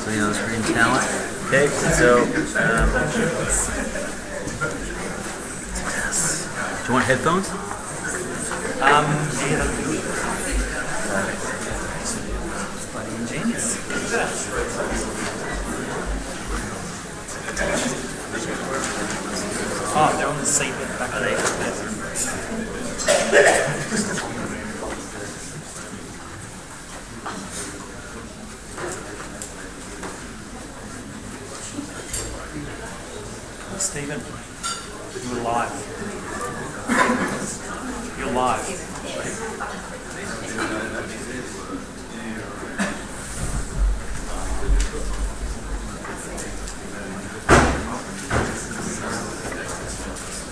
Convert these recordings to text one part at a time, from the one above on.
Putting on screen talent. Okay, so do you want headphones? Yeah, that'd be good. Bloody ingenious. Oh, they're on the seat at the back of there. Stephen, you're live. You're live.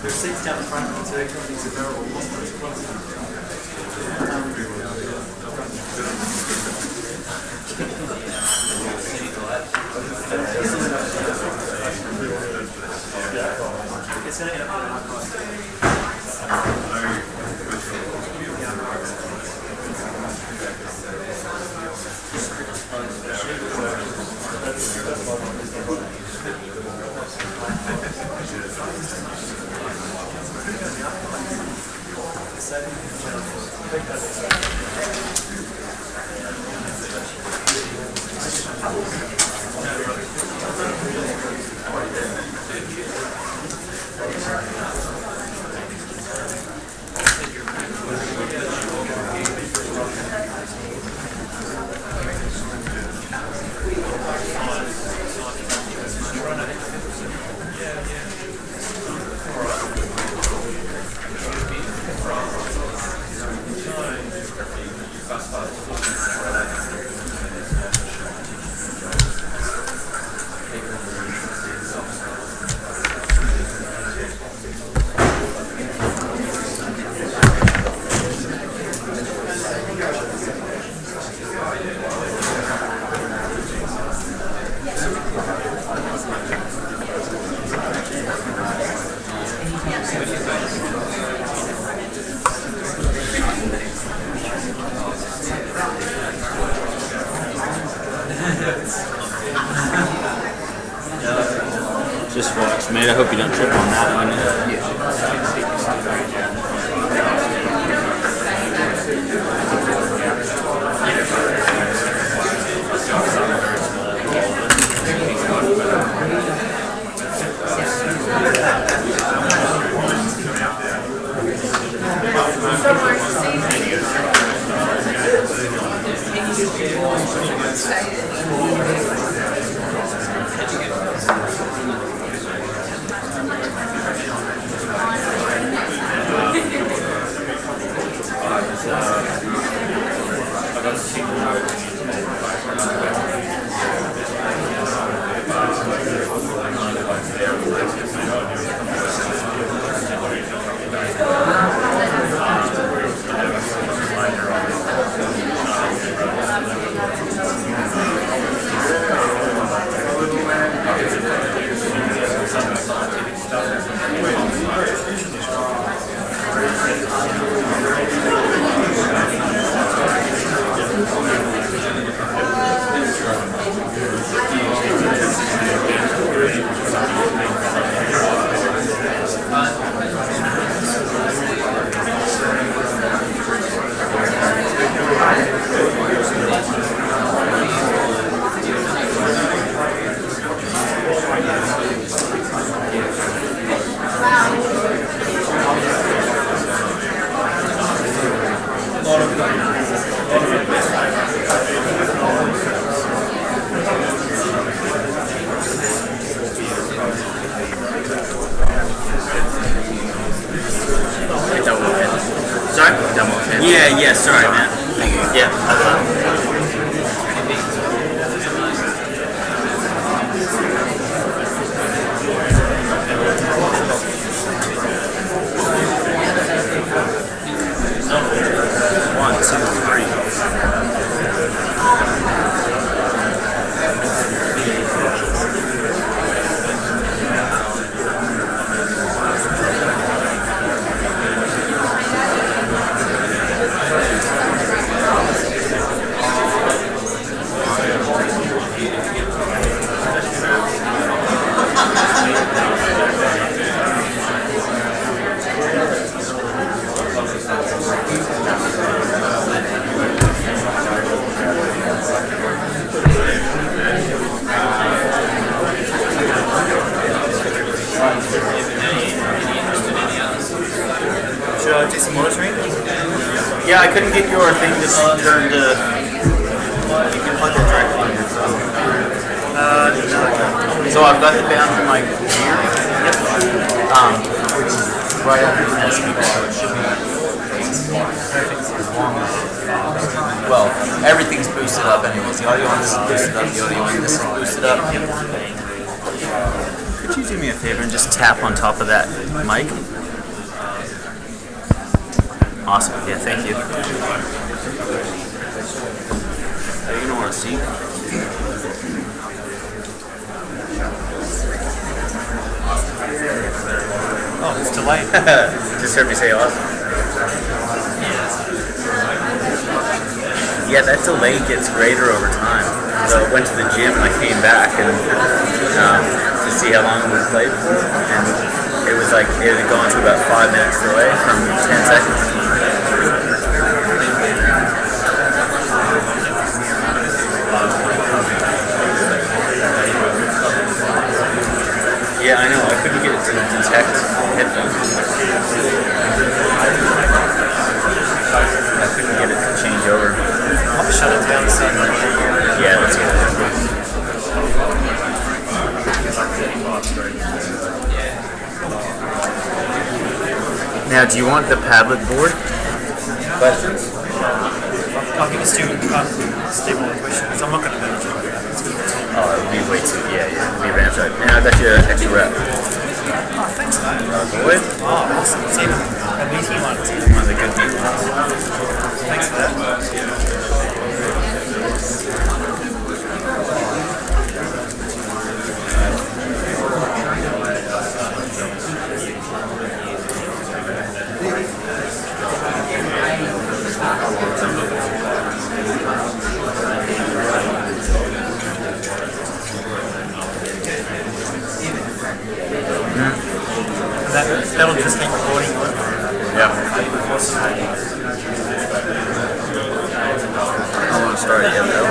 There's seats down the front, so everybody's available. It's going to end up in an archive. Just watch, mate. I hope you don't trip on that one. Should I do some monitoring? Yeah, I couldn't get your thing to turn to. You can plug it directly in your phone. No. So I've got it down to my gear, which is right up to the speaker, so it should be perfect as long as. Well, everything's boosted up anyways. The audio on this is boosted up, the audio on this is boosted up. Could you do me a favor and just tap on top of that mic? Awesome. Yeah, thank you. Are you gonna want to see? Oh, it's delayed. Just heard me say awesome. Yeah, that delay gets greater over time. So I went to the gym and I came back and to see how long it was played for, and it was like it had gone to about 5 minutes delay from 10 seconds. Yeah, I know. I couldn't get it to detect headphones. I couldn't get it to change over. I'll shut it down so. Yeah, let's get it. Now, do you want the Padlet board? Questions? I'll give Steve all the questions. I'm not going to manage it. Oh, it would be way too, yeah, it would be ramped up. And I got you an extra rep. Oh, thanks, man. What? Oh, awesome. It's even a meaty one. One of the good meat ones. Thanks for that. That'll just keep recording. Yeah. I want to start again though.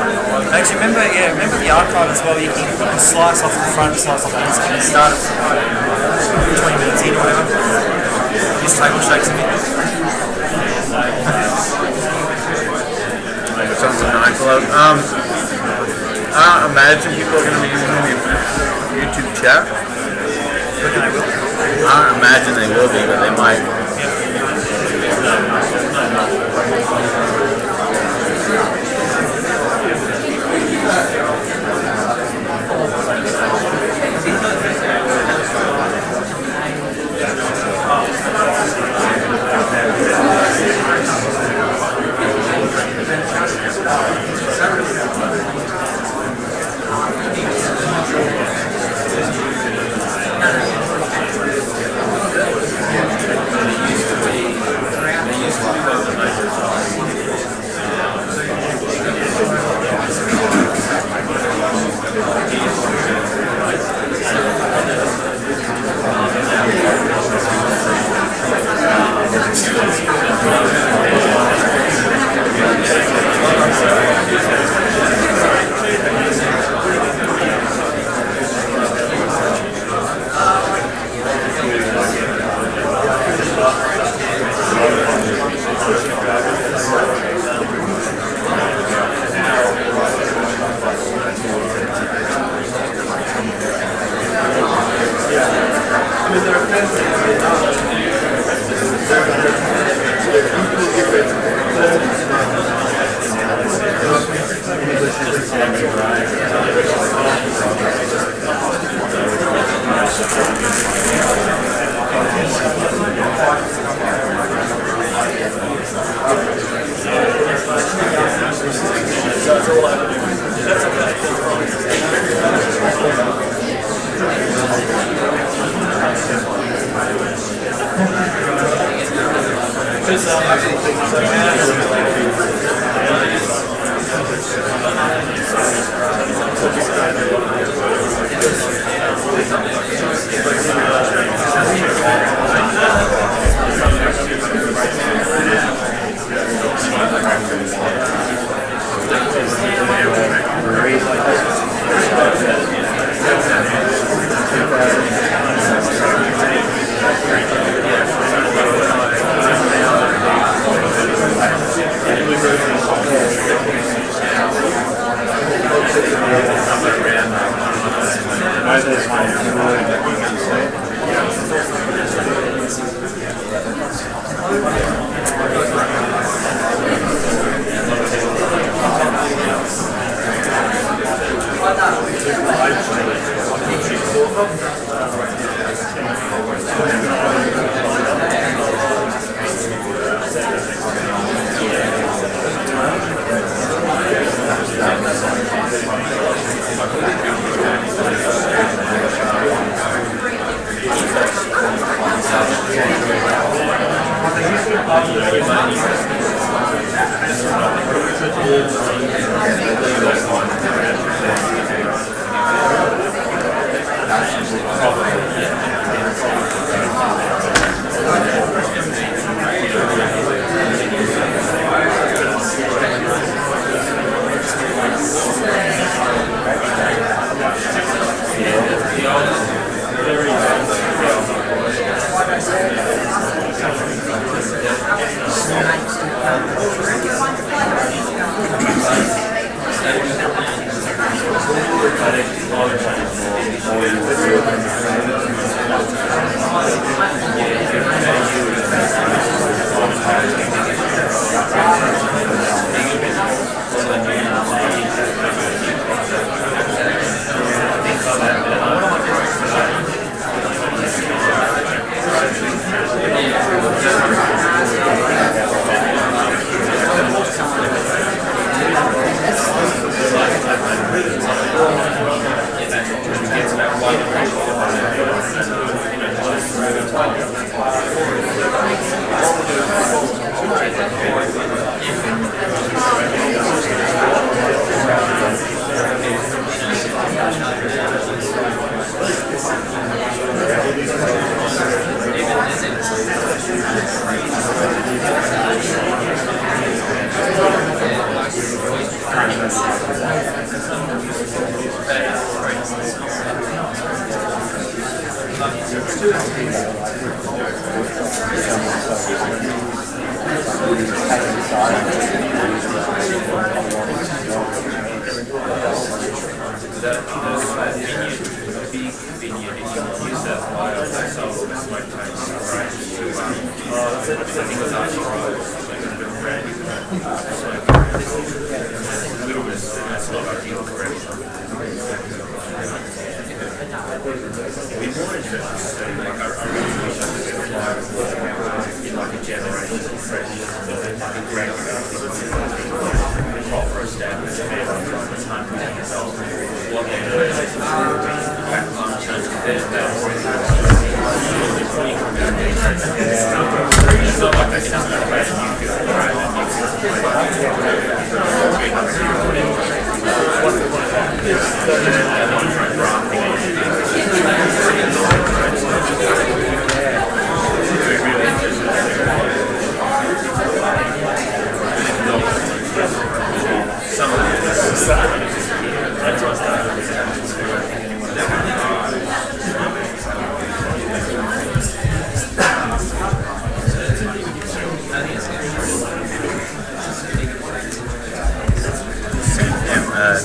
Actually, remember the archive as well. You can slice off the front, slice off the back. You start at 20 minutes in or whatever. This table shakes a bit. Something mindful of. I imagine people are going to be using the YouTube chat. Reckon they will. I don't imagine they will be, but they might.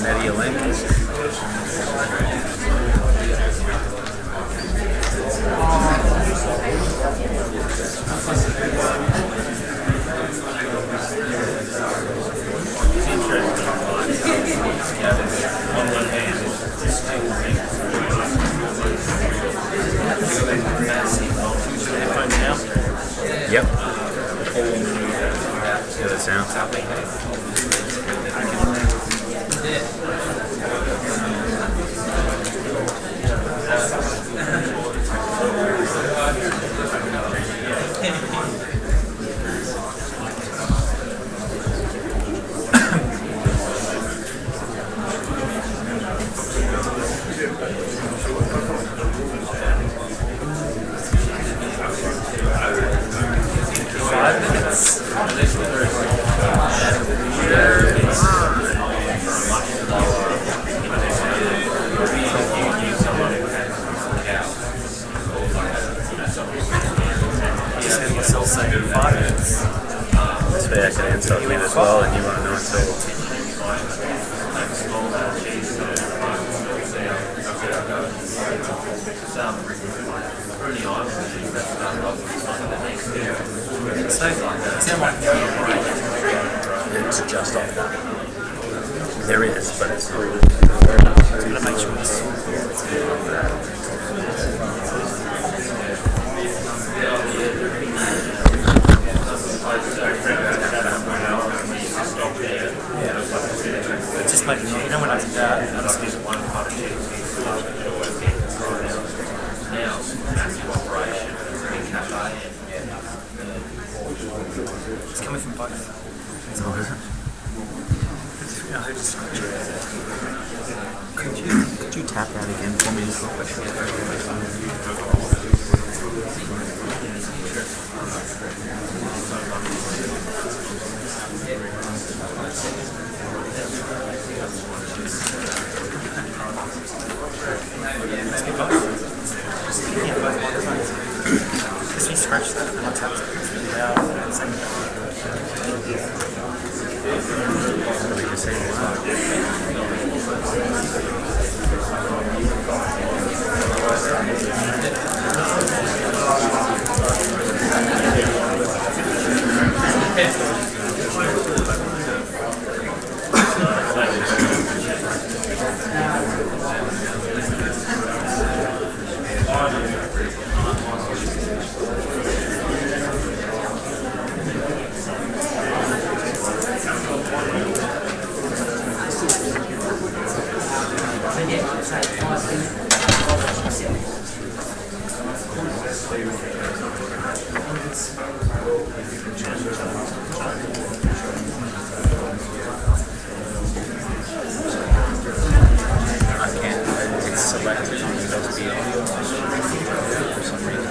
Media link. Yep. Yeah, that sounds. This way I can insult me as well, and you want to know until Rooney Island. So, is there one here? It's just off that. There is, but it's not. I'm going to make sure this. Just making sure, you know when I did that, I just did one part of it. Now, massive operation in cafe. It's coming from both. Could you tap that again for me? Let's get both. Just yeah, both microphones. Just you scratch that and I'll tap it. It's loud. What did you say? It's selected on the for some reason.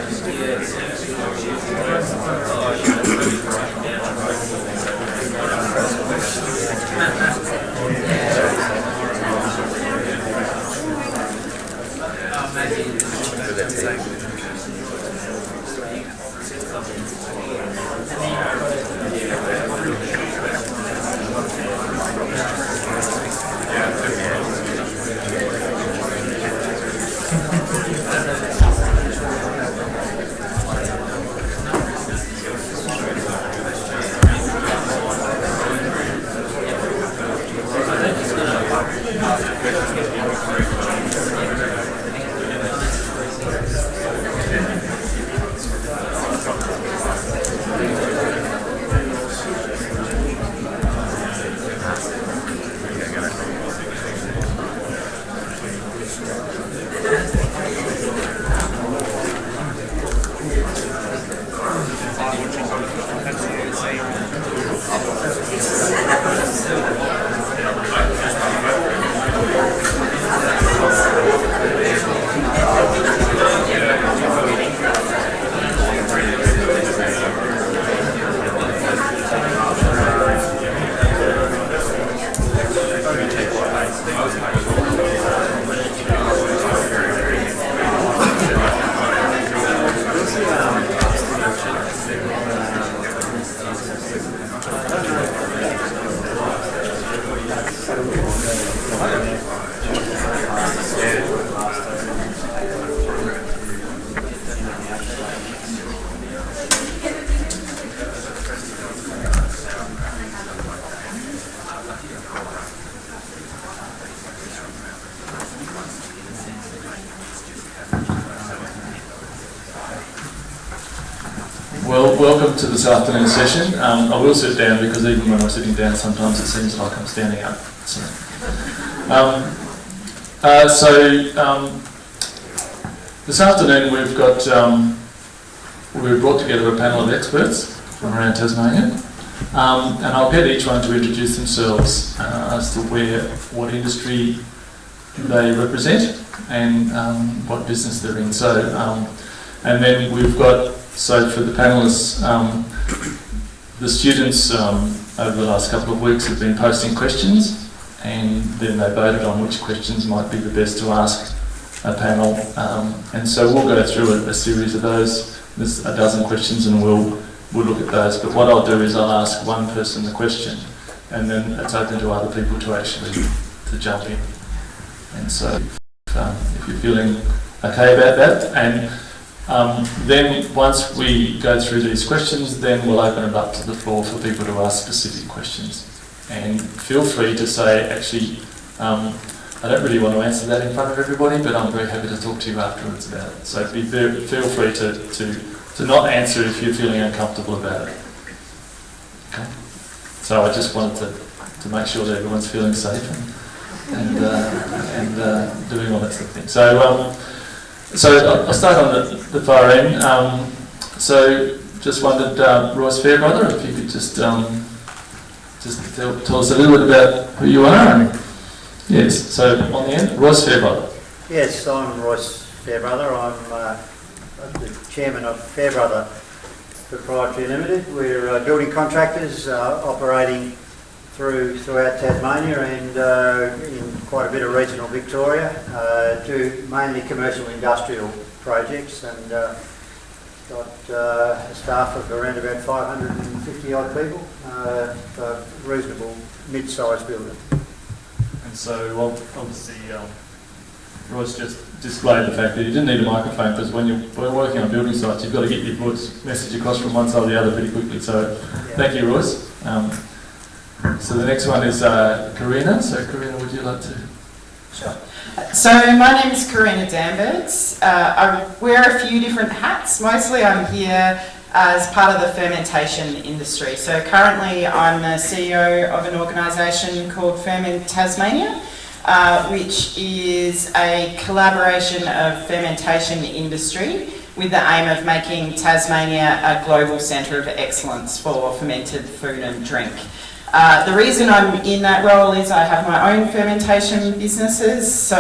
Well, welcome to this afternoon session. I will sit down because even when I'm sitting down, sometimes it seems like I'm standing up. This afternoon we've brought together a panel of experts from around Tasmania, and I'll get each one to introduce themselves as to what industry they represent and what business they're in. And then we've got. So for the panellists, the students over the last couple of weeks have been posting questions, and then they voted on which questions might be the best to ask a panel. And so we'll go through a series of those. There's a dozen questions, and we'll look at those. But what I'll do is I'll ask one person the question, and then it's open to other people to actually jump in. And so if you're feeling okay about that. And then once we go through these questions, then we'll open it up to the floor for people to ask specific questions. And feel free to say, actually, I don't really want to answer that in front of everybody, but I'm very happy to talk to you afterwards about it. So feel free to not answer if you're feeling uncomfortable about it. Okay? So I just wanted to make sure that everyone's feeling safe and doing all that sort of thing. So I'll start on the far end. So just wondered, Royce Fairbrother, if you could just tell us a little bit about who you are. Yes, so on the end, Royce Fairbrother. Yes, I'm Royce Fairbrother. I'm the chairman of Fairbrother Proprietary Limited. We're building contractors operating throughout Tasmania and in quite a bit of regional Victoria. Do mainly commercial industrial projects and got a staff of around about 550 odd people. A reasonable mid-sized building. And so, well, obviously, Royce just displayed the fact that you didn't need a microphone because when you're working on building sites, you've got to get your message across from one side to the other pretty quickly. So, thank you, Royce. So the next one is Karina. So, Karina, would you like to? Sure. So my name is Karina Danbergs. I wear a few different hats. Mostly I'm here as part of the fermentation industry. So currently I'm the CEO of an organisation called Ferment Tasmania, which is a collaboration of fermentation industry with the aim of making Tasmania a global centre of excellence for fermented food and drink. The reason I'm in that role is I have my own fermentation businesses. So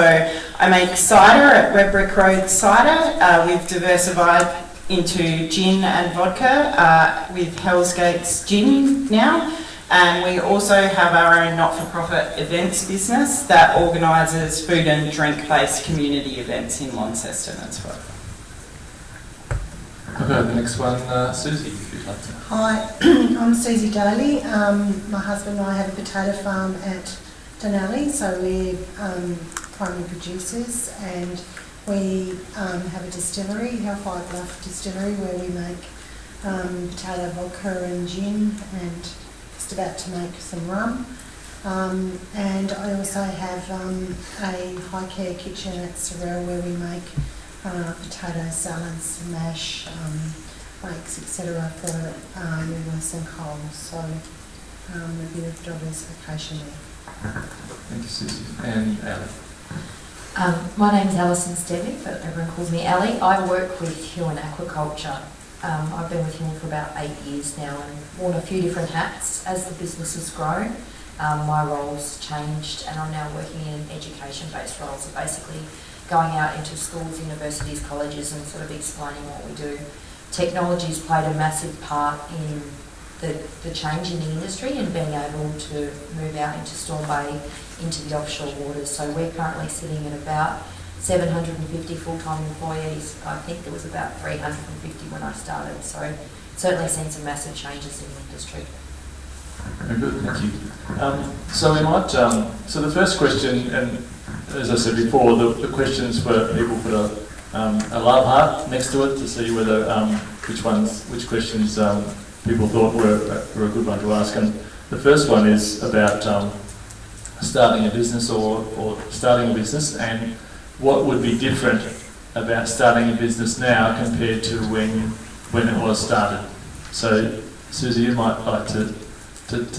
I make cider at Red Brick Road Cider. We've diversified into gin and vodka with Hell's Gates Gin now. And we also have our own not-for-profit events business that organises food and drink-based community events in Launceston as well. Okay, the next one, Susie, if you'd like to. Hi, I'm Susie Daly. My husband and I have a potato farm at Denali, so we're primary producers, and we have a distillery, Hellfire Bluff Distillery, where we make potato vodka and gin, and just about to make some rum. And I also have a high care kitchen at Sorrel where we make potato salads, mash, flakes, etc. for Woolworths and Coles. So a bit of diversification there. Thank you, Susie. And Ali. My name's Alison Stevie, but everyone calls me Ali. I work with Huon Aquaculture. I've been with Huon for about 8 years now and worn a few different hats as the business has grown. My role's changed and I'm now working in an education-based role, so basically going out into schools, universities, colleges and sort of explaining what we do. Technology's played a massive part in the change in the industry and being able to move out into Storm Bay, into the offshore waters. So we're currently sitting at about 750 full-time employees. I think there was about 350 when I started. So certainly seen some massive changes in the industry. Very good, thank you. So we might, so the first question, and as I said before, the questions for people put a love heart next to it to see whether which questions people thought were a good one to ask. And the first one is about starting a business or starting a business, and what would be different about starting a business now compared to when it was started. So Susie, you might like to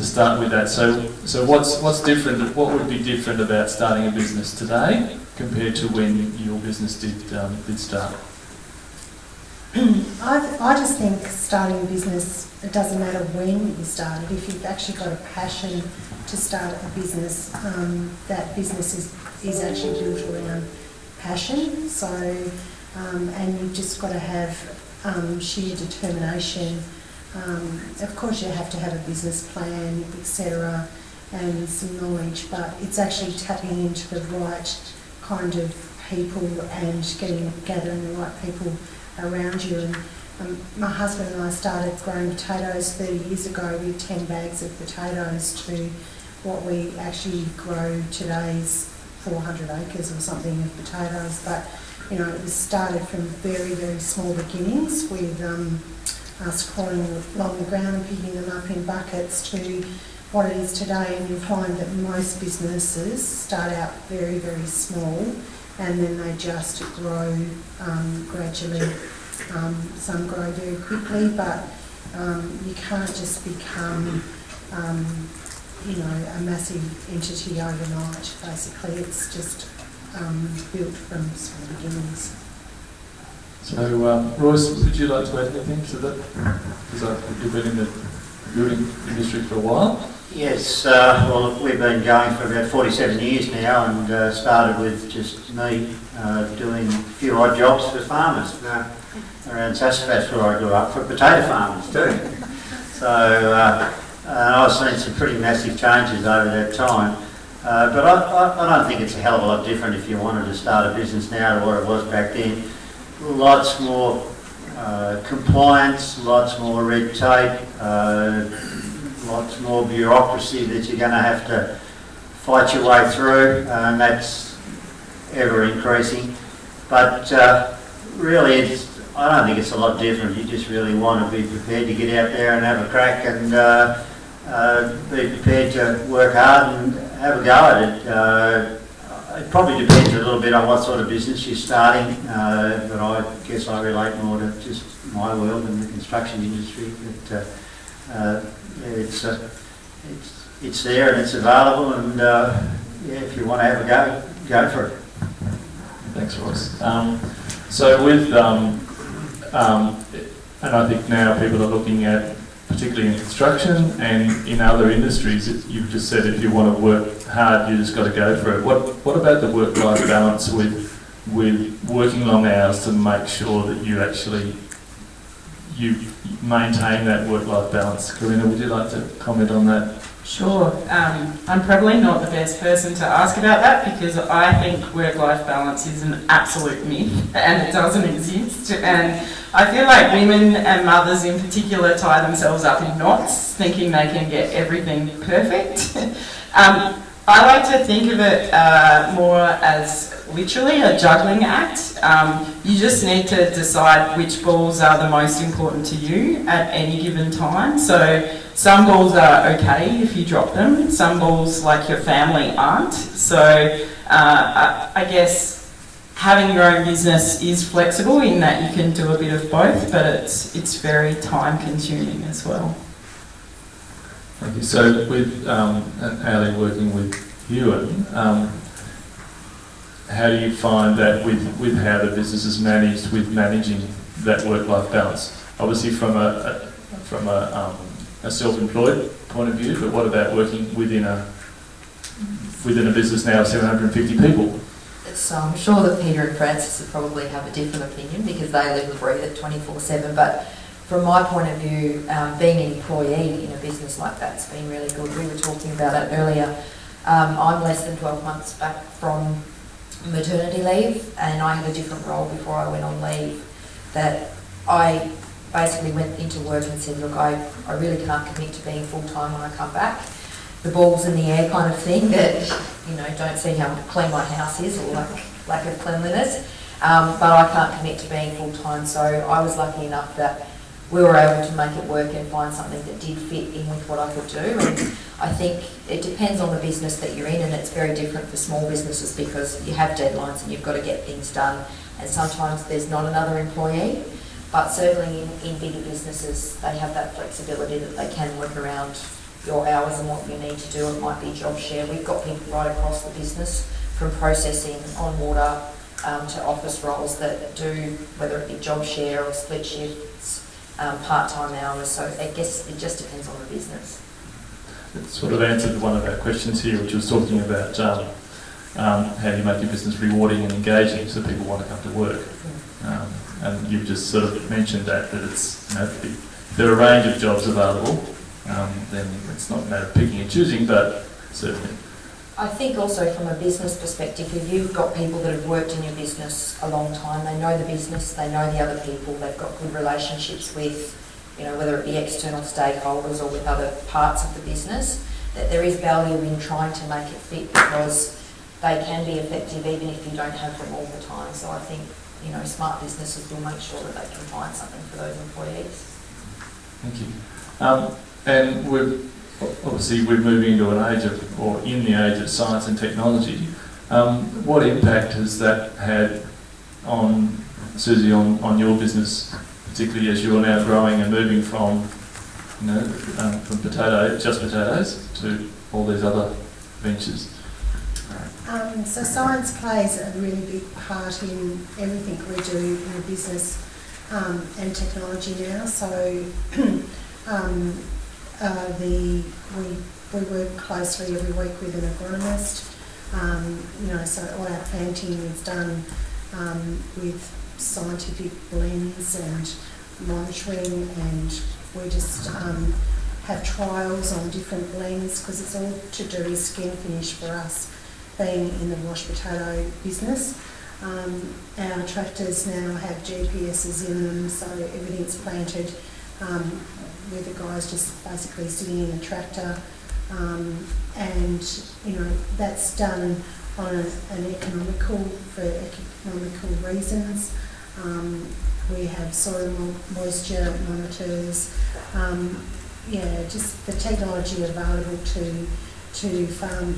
start with that. So what's different? What would be different about starting a business today compared to when your business did start? I just think starting a business, it doesn't matter when you started. If you've actually got a passion to start a business, that business is actually built around passion. So, and you've just got to have sheer determination. Of course, you have to have a business plan, etc., and some knowledge, but it's actually tapping into the right kind of people and gathering the right people around you. And my husband and I started growing potatoes 30 years ago with 10 bags of potatoes to what we actually grow today's 400 acres or something of potatoes, but you know, it was started from very, very small beginnings with us crawling along the ground and picking them up in buckets to what it is today. And you'll find that most businesses start out very, very small and then they just grow gradually. Some grow very quickly, but you can't just become you know, a massive entity overnight. Basically, it's just built from small beginnings. So, Royce, would you like to add anything to that? Because you've been in the building industry for a while. Yes, well, we've been going for about 47 years now, and started with just me doing a few odd jobs for farmers around Sassafras, where I grew up, for potato farmers too. So I've seen some pretty massive changes over that time. But I don't think it's a hell of a lot different if you wanted to start a business now to what it was back then. Lots more compliance, lots more red tape, lots more bureaucracy that you're going to have to fight your way through, and that's ever increasing. But really, I don't think it's a lot different. You just really want to be prepared to get out there and have a crack and be prepared to work hard and have a go at it. It probably depends a little bit on what sort of business you're starting, but I guess I relate more to just my world and the construction industry. But it's there and it's available, and if you want to have a go for it. Thanks, Royce. So with and I think now people are looking at, particularly in construction and in other industries, you've just said if you want to work hard, you just got to go for it. What about the work-life balance with working long hours to make sure that you actually maintain that work-life balance? Karina, would you like to comment on that? Sure. I'm probably not the best person to ask about that, because I think work-life balance is an absolute myth and it doesn't exist. And I feel like women and mothers in particular tie themselves up in knots thinking they can get everything perfect. I like to think of it more as literally a juggling act. You just need to decide which balls are the most important to you at any given time. So some balls are okay if you drop them, some balls, like your family, aren't. So I guess having your own business is flexible in that you can do a bit of both, but it's very time consuming as well. Thank you. So with Ali working with Ewan, how do you find that with how the business is managed, with managing that work-life balance? Obviously from a self-employed point of view, but what about working within a business now of 750 people? So I'm sure that Peter and Francis would probably have a different opinion because they live and breathe it 24/7. But from my point of view, being an employee in a business like that's been really good. We were talking about it earlier. I'm less than 12 months back from maternity leave, and I had a different role before I went on leave. That I basically went into work and said, look, I really can't commit to being full-time when I come back. The ball's in the air kind of thing that, you know, don't see how clean my house is or lack of cleanliness. But I can't commit to being full-time, so I was lucky enough that we were able to make it work and find something that did fit in with what I could do. And I think it depends on the business that you're in, and it's very different for small businesses because you have deadlines and you've got to get things done, and sometimes there's not another employee. But certainly in bigger businesses, they have that flexibility that they can work around your hours and what you need to do. It might be job share. We've got people right across the business, from processing on water to office roles that do, whether it be job share or split shifts, part-time hours. So I guess it just depends on the business. It sort of answered one of our questions here, which was talking about how you make your business rewarding and engaging so people want to come to work. And you've just sort of mentioned that it's, you know, if there are a range of jobs available, then it's not a matter of picking and choosing, but certainly. I think also from a business perspective, if you've got people that have worked in your business a long time, they know the business, they know the other people, they've got good relationships with, you know, whether it be external stakeholders or with other parts of the business, that there is value in trying to make it fit, because they can be effective even if you don't have them all the time. So I think, you know, smart businesses will make sure that they can find something for those employees. Thank you. And we're moving into an age of, or in the age of science and technology. What impact has that had on, Susie, on your business, particularly as you're now growing and moving from, you know, from just potatoes to all these other ventures? So science plays a really big part in everything we do in the business and technology now. So we work closely every week with an agronomist. You know, so all our planting is done with scientific blends and monitoring, and we just have trials on different blends because it's all to do with skin finish for us, being in the washed potato business. Our tractors now have GPSs in them, so everything's planted with the guys just basically sitting in a tractor, and you know that's done on for economical reasons. We have soil moisture monitors. Just the technology available to the farm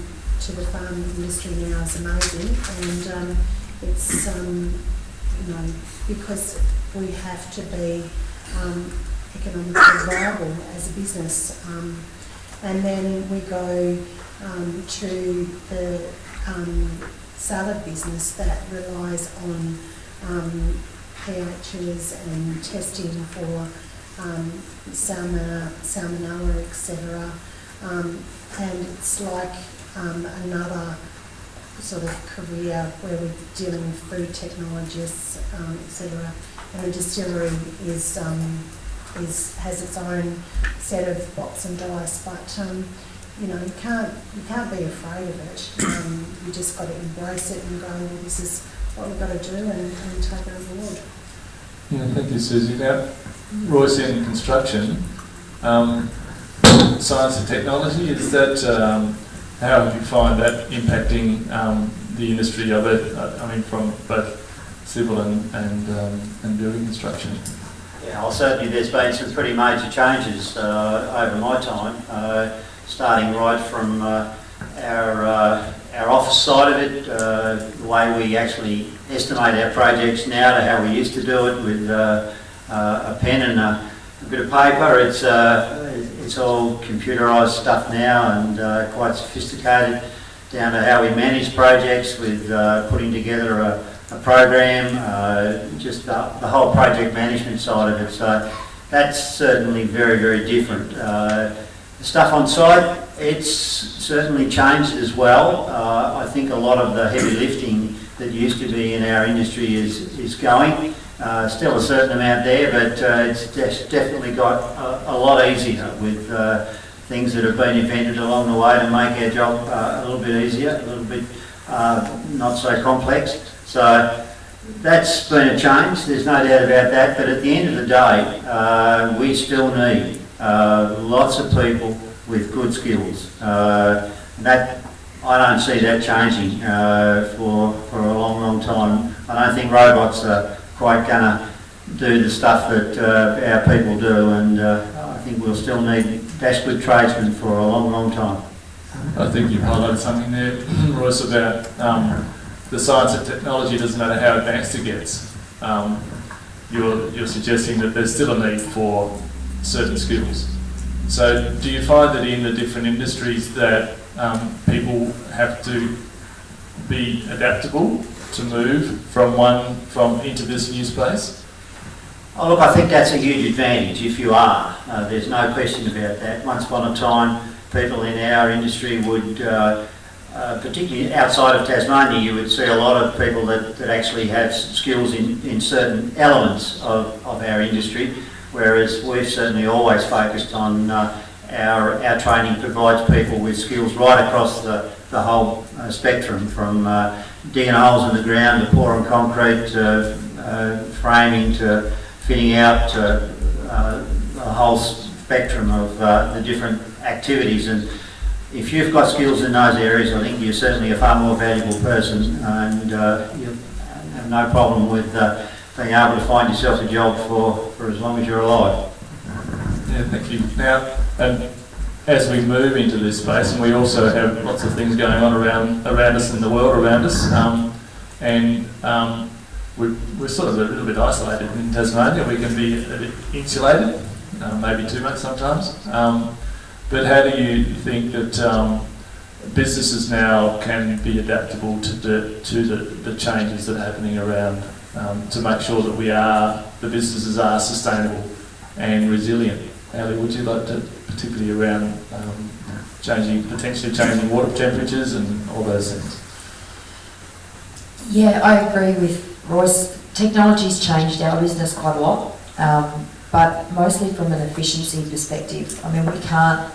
industry now is amazing, and it's you know, because we have to be economically viable as a business. And then we go to the salad business that relies on pHs and testing for salmonella, etc. And it's like another sort of career where we're dealing with food technologists, etc. And the distillery has its own set of box and dice, but you know, you can't be afraid of it. You just got to embrace it and go, well, this is what we've got to do, and take it on board. Yeah, thank you, Susie. Now, Royce, in construction, science and technology, is that how do you find that impacting the industry of it? I mean, from both civil and building construction. Yeah, well, certainly there's been some pretty major changes over my time, starting right from our office side of it, the way we actually estimate our projects now to how we used to do it with a pen and a bit of paper. It's all computerised stuff now and quite sophisticated, down to how we manage projects with putting together a program, just the whole project management side of it. So that's certainly very, very different. The stuff on site, it's certainly changed as well. I think a lot of the heavy lifting that used to be in our industry is going. Still a certain amount there, but it's definitely got a lot easier with things that have been invented along the way to make our job a little bit easier, a little bit not so complex. So that's been a change, there's no doubt about that, but at the end of the day, we still need lots of people with good skills. That I don't see that changing for a long, long time. I don't think robots are quite going to do the stuff that our people do, and I think we'll still need dash good tradesmen for a long, long time. I think you've highlighted something there, Royce, about the science and technology doesn't matter how advanced it gets. You're suggesting that there's still a need for certain skills. So do you find that in the different industries that people have to be adaptable to move from into this new space? Oh, look, I think that's a huge advantage if you are. There's no question about that. Once upon a time, people in our industry would, particularly outside of Tasmania, you would see a lot of people that actually have skills in certain elements of our industry, whereas we've certainly always focused on our training provides people with skills right across the whole spectrum, from digging holes in the ground to pouring concrete to framing to fitting out to the whole spectrum of the different activities. And if you've got skills in those areas, I think you're certainly a far more valuable person, and you have no problem with being able to find yourself a job for as long as you're alive. Yeah, thank you. Now, and as we move into this space, and we also have lots of things going on around us in the world around us, we're sort of a little bit isolated in Tasmania. We can be a bit insulated, maybe too much sometimes. But how do you think that businesses now can be adaptable to the changes that are happening around, to make sure that the businesses are sustainable and resilient? Ali, would you like to, particularly around potentially changing water temperatures and all those things? Yeah, I agree with Royce. Technology's changed our business quite a lot, but mostly from an efficiency perspective. I mean, we can't,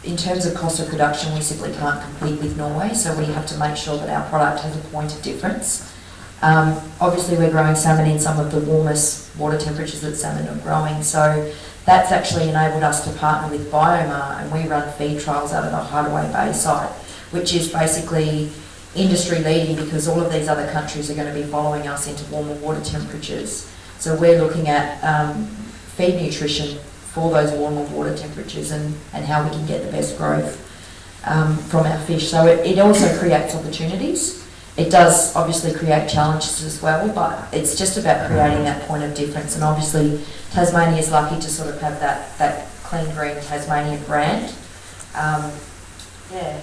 in terms of cost of production, we simply can't compete with Norway, so we have to make sure that our product has a point of difference. Obviously, we're growing salmon in some of the warmest water temperatures that salmon are growing, so that's actually enabled us to partner with Biomar, and we run feed trials out of the Hideaway Bay site, which is basically industry leading because all of these other countries are going to be following us into warmer water temperatures. So we're looking at feed nutrition for those warmer water temperatures and how we can get the best growth from our fish. So it also creates opportunities. It does obviously create challenges as well, but it's just about creating that point of difference. And obviously Tasmania is lucky to sort of have that Clean Green Tasmania brand. Yeah.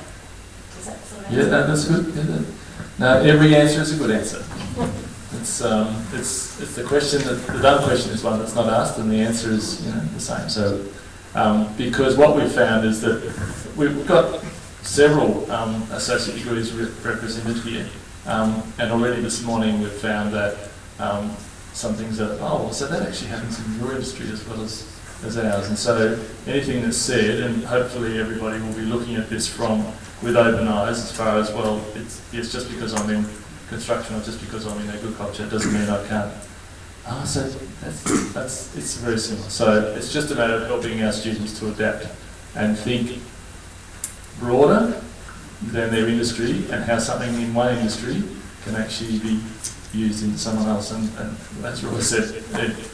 Does that sort of answer? Yeah, that's good. Yeah, no, every answer is a good answer. It's the question the dumb question is one that's not asked, and the answer is the same. So because what we've found is that we've got several associate degrees represented here, and already this morning we've found that some things are so that actually happens in your industry as well as ours. And so anything that's said, and hopefully everybody will be looking at this with open eyes as far as, well, it's just because I'm in construction or just because I'm in agriculture doesn't mean I can't. So it's very similar. So it's just a matter of helping our students to adapt and think broader than their industry, and how something in one industry can actually be used in someone else. And as Roy said,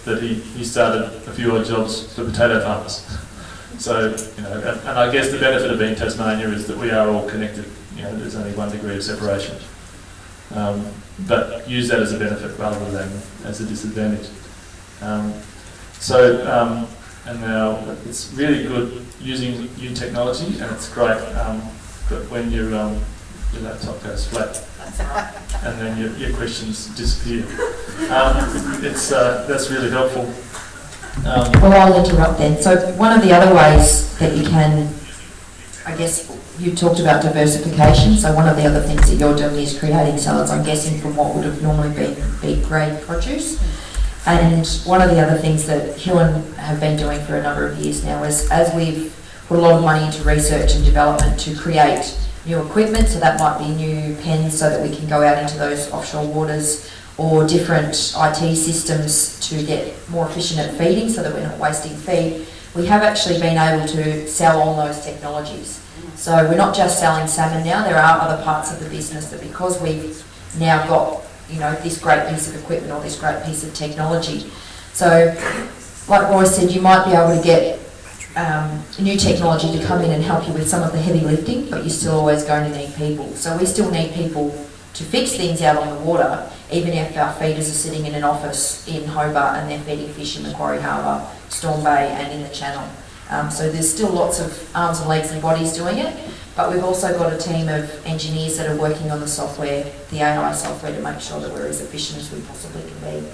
that he started a few odd jobs for potato farmers. So, and I guess the benefit of being Tasmania is that we are all connected. There's only 1 degree of separation. But use that as a benefit rather than as a disadvantage. And now it's really good using new technology, and it's great that when your laptop goes flat and then your questions disappear. That's really helpful. Well, I'll interrupt then. So one of the other ways that you can, I guess, you talked about diversification. So one of the other things that you're doing is creating salads, I'm guessing, from what would have normally been beet grade produce. And one of the other things that Huon have been doing for a number of years now is, as we've put a lot of money into research and development to create new equipment, so that might be new pens so that we can go out into those offshore waters, or different IT systems to get more efficient at feeding so that we're not wasting feed. We have actually been able to sell all those technologies. So we're not just selling salmon now, there are other parts of the business that, because we've now got this great piece of equipment or this great piece of technology. So like Roy said, you might be able to get new technology to come in and help you with some of the heavy lifting, but you're still always going to need people. So we still need people to fix things out on the water, even if our feeders are sitting in an office in Hobart and they're feeding fish in Macquarie Harbour, Storm Bay and in the Channel. So there's still lots of arms and legs and bodies doing it, but we've also got a team of engineers that are working on the software, the AI software, to make sure that we're as efficient as we possibly can be.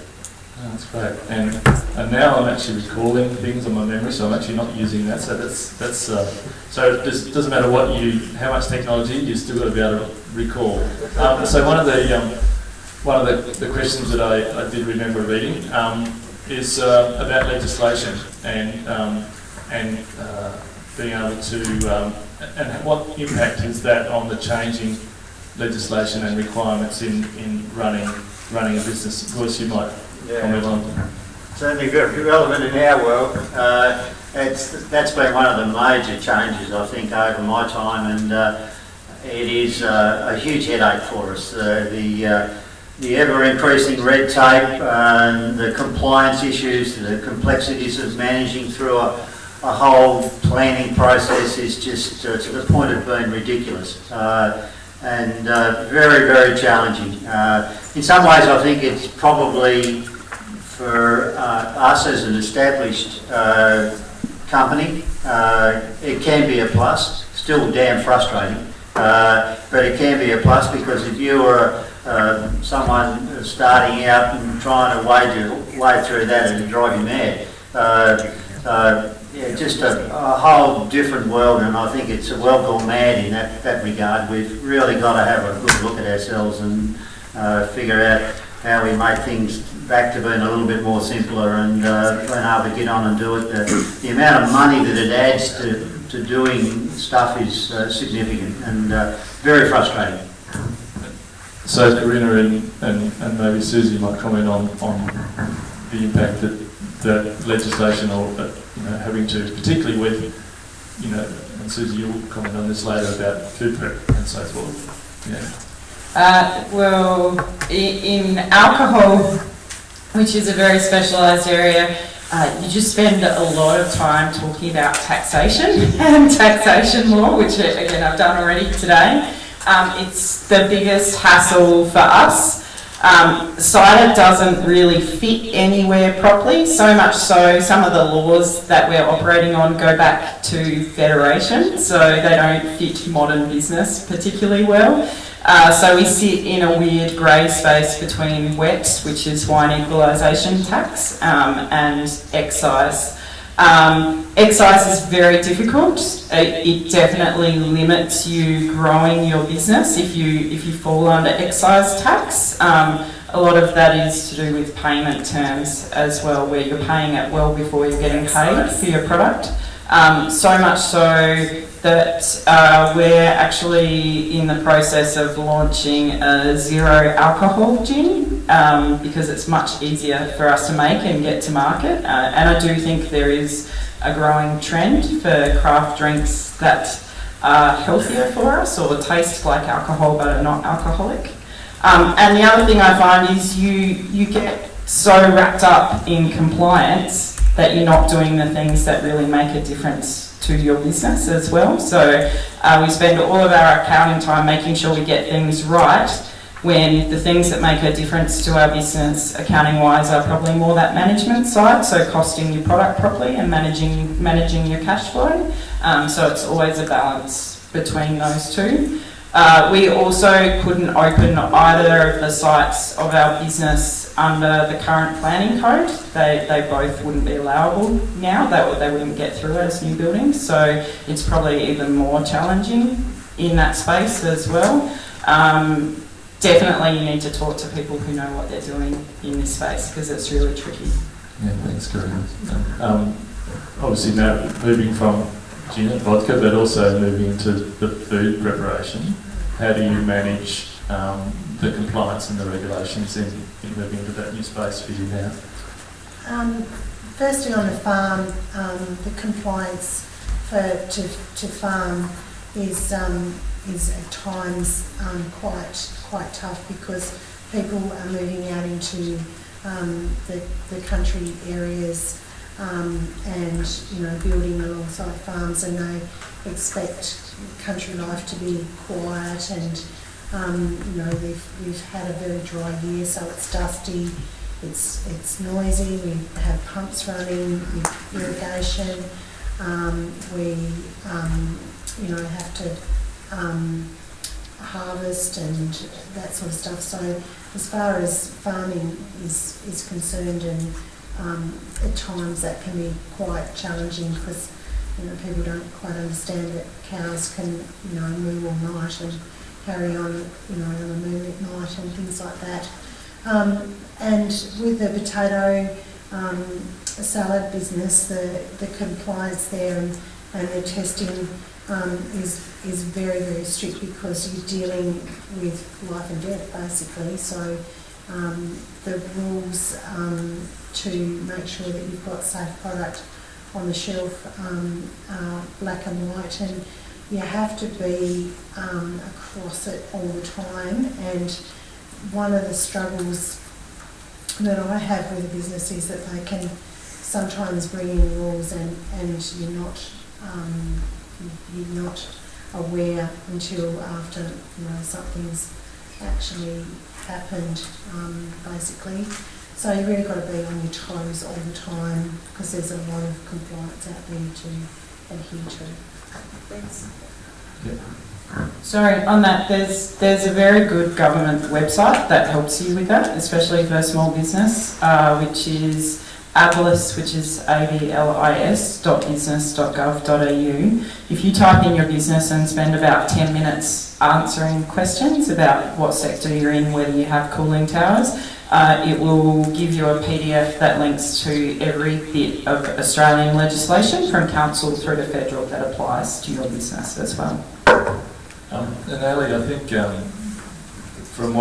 Oh, that's great. And now I'm actually recalling things on my memory, so I'm actually not using that. So that's so it doesn't matter how much technology, you still got to be able to recall. So one of the questions that I did remember reading is about legislation and being able to and what impact is that on the changing legislation and requirements in running a business. Of course, you might comment on. Certainly very relevant in our world. that's been one of the major changes, I think, over my time, and it is a huge headache for us. The ever-increasing red tape, the compliance issues, the complexities of managing through a whole planning process is just to the point of being ridiculous and very, very challenging. In some ways, I think it's probably for us as an established company, it can be a plus. Still damn frustrating, but it can be a plus, because if you are someone starting out and trying to wade your way through that, it'll drive you mad. Yeah, just a whole different world, and I think it's well gone mad in that regard. We've really got to have a good look at ourselves and figure out how we make things back to being a little bit more simpler and being able to get on and do it. The amount of money that it adds to doing stuff is significant and very frustrating. So Karina and maybe Susie might comment on the impact that legislation or having to, particularly with, and Susie, you'll comment on this later about food prep and so forth. Well, in alcohol, which is a very specialised area, you just spend a lot of time talking about taxation and taxation law, which again I've done already today. It's the biggest hassle for us. Cider doesn't really fit anywhere properly, so much so some of the laws that we're operating on go back to Federation, so they don't fit modern business particularly well. So we sit in a weird grey space between WET, which is wine equalisation tax, and excise. Excise is very difficult. It definitely limits you growing your business if you fall under excise tax. A lot of that is to do with payment terms as well, where you're paying it well before you're getting paid for your product. So much so that we're actually in the process of launching a zero alcohol gin because it's much easier for us to make and get to market. And I do think there is a growing trend for craft drinks that are healthier for us or taste like alcohol but are not alcoholic. And the other thing I find is you get so wrapped up in compliance that you're not doing the things that really make a difference to your business as well. So we spend all of our accounting time making sure we get things right, when the things that make a difference to our business accounting wise are probably more that management side, so costing your product properly and managing your cash flow. So it's always a balance between those two. We also couldn't open either of the sites of our business under the current planning code. They both wouldn't be allowable now. They wouldn't get through as new buildings. So it's probably even more challenging in that space as well. Definitely you need to talk to people who know what they're doing in this space, because it's really tricky. Yeah, thanks, Karina. Obviously now moving from gin and vodka, but also moving into the food preparation, how do you manage the compliance and the regulations in moving into that new space for you now? Firstly, on the farm, the compliance to farm is at times quite tough, because people are moving out into the country areas and building alongside farms, and they expect country life to be quiet, and we've had a very dry year, so it's dusty, it's noisy, we have pumps running with irrigation, we have to harvest and that sort of stuff. So as far as farming is concerned, and at times that can be quite challenging, because people don't quite understand that cows can moo all night and carry on on a moonlit night and things like that. And with the potato salad business, the compliance there and the testing is very, very strict, because you're dealing with life and death basically. So the rules to make sure that you've got safe product on the shelf black and white, and you have to be across it all the time. And one of the struggles that I have with a business is that they can sometimes bring in rules and you're not aware until after something's actually happened, basically. So you really got to be on your toes all the time because there's a lot of compliance out there to adhere to. Thanks. Sorry, on that, there's a very good government website that helps you with that, especially for small business, which is ABLIS, which is ablis.business.gov.au. If you type in your business and spend about 10 minutes answering questions about what sector you're in, whether you have cooling towers, it will give you a PDF that links to every bit of Australian legislation from council through to federal that applies to your business as well. And Ali, I think from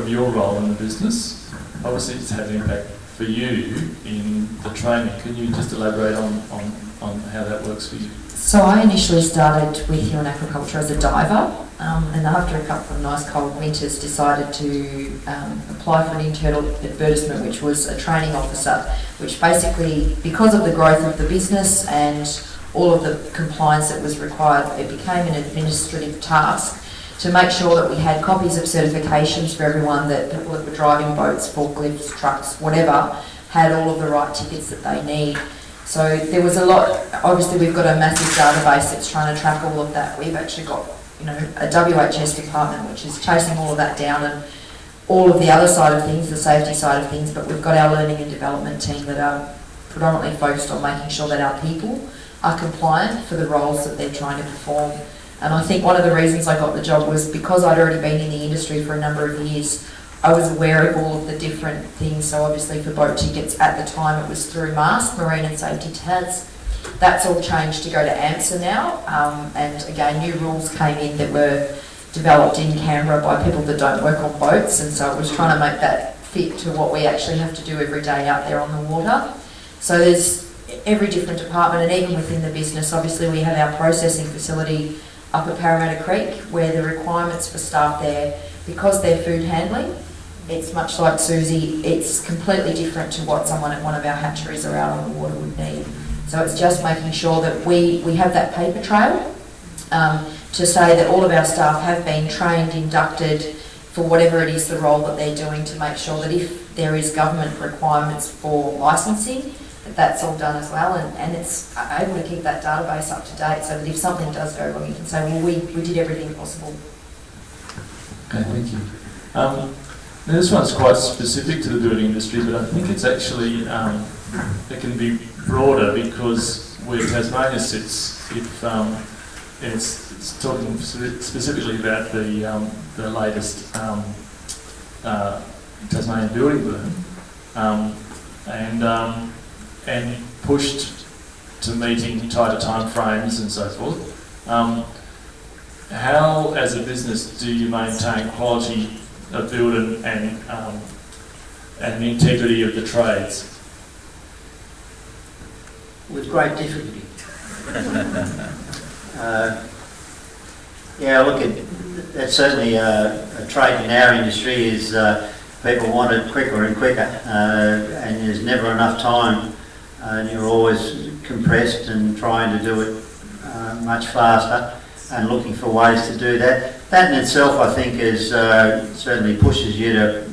your role in the business, obviously it's had an impact for you in the training. Can you just elaborate on how that works for you? So I initially started with Huon Aquaculture as a diver, and after a couple of nice cold winters decided to apply for an internal advertisement, which was a training officer, which basically, because of the growth of the business and all of the compliance that was required, it became an administrative task to make sure that we had copies of certifications for everyone, that people that were driving boats, forklifts, trucks, whatever, had all of the right tickets that they need. So there was a lot. Obviously we've got a massive database that's trying to track all of that. We've actually got a WHS department which is chasing all of that down, and all of the other side of things, the safety side of things, but we've got our learning and development team that are predominantly focused on making sure that our people are compliant for the roles that they're trying to perform. And I think one of the reasons I got the job was because I'd already been in the industry for a number of years. I was aware of all of the different things. So obviously for boat tickets at the time it was through MAST, Marine and Safety TAS. That's all changed to go to AMSA now. And again, new rules came in that were developed in Canberra by people that don't work on boats. And so it was trying to make that fit to what we actually have to do every day out there on the water. So there's every different department, and even within the business, obviously we have our processing facility up at Parramatta Creek, where the requirements for staff there, because they're food handling, it's much like Susie, it's completely different to what someone at one of our hatcheries or out on the water would need. So it's just making sure that we have that paper trail to say that all of our staff have been trained, inducted for whatever it is the role that they're doing, to make sure that if there is government requirements for licensing, that's all done as well, and it's able to keep that database up to date so that if something does go wrong, you can say, well, we did everything possible. Okay, thank you. Now this one's quite specific to the building industry, but I think it's actually, it can be broader, because where Tasmania sits, it's talking specifically about the latest Tasmanian building boom, and pushed to meeting tighter time frames and so forth. How, as a business, do you maintain quality of building and the integrity of the trades? With great difficulty. That's certainly a trait in our industry, is people want it quicker and quicker, and there's never enough time, and you're always compressed and trying to do it much faster and looking for ways to do that. That in itself, I think, is certainly pushes you to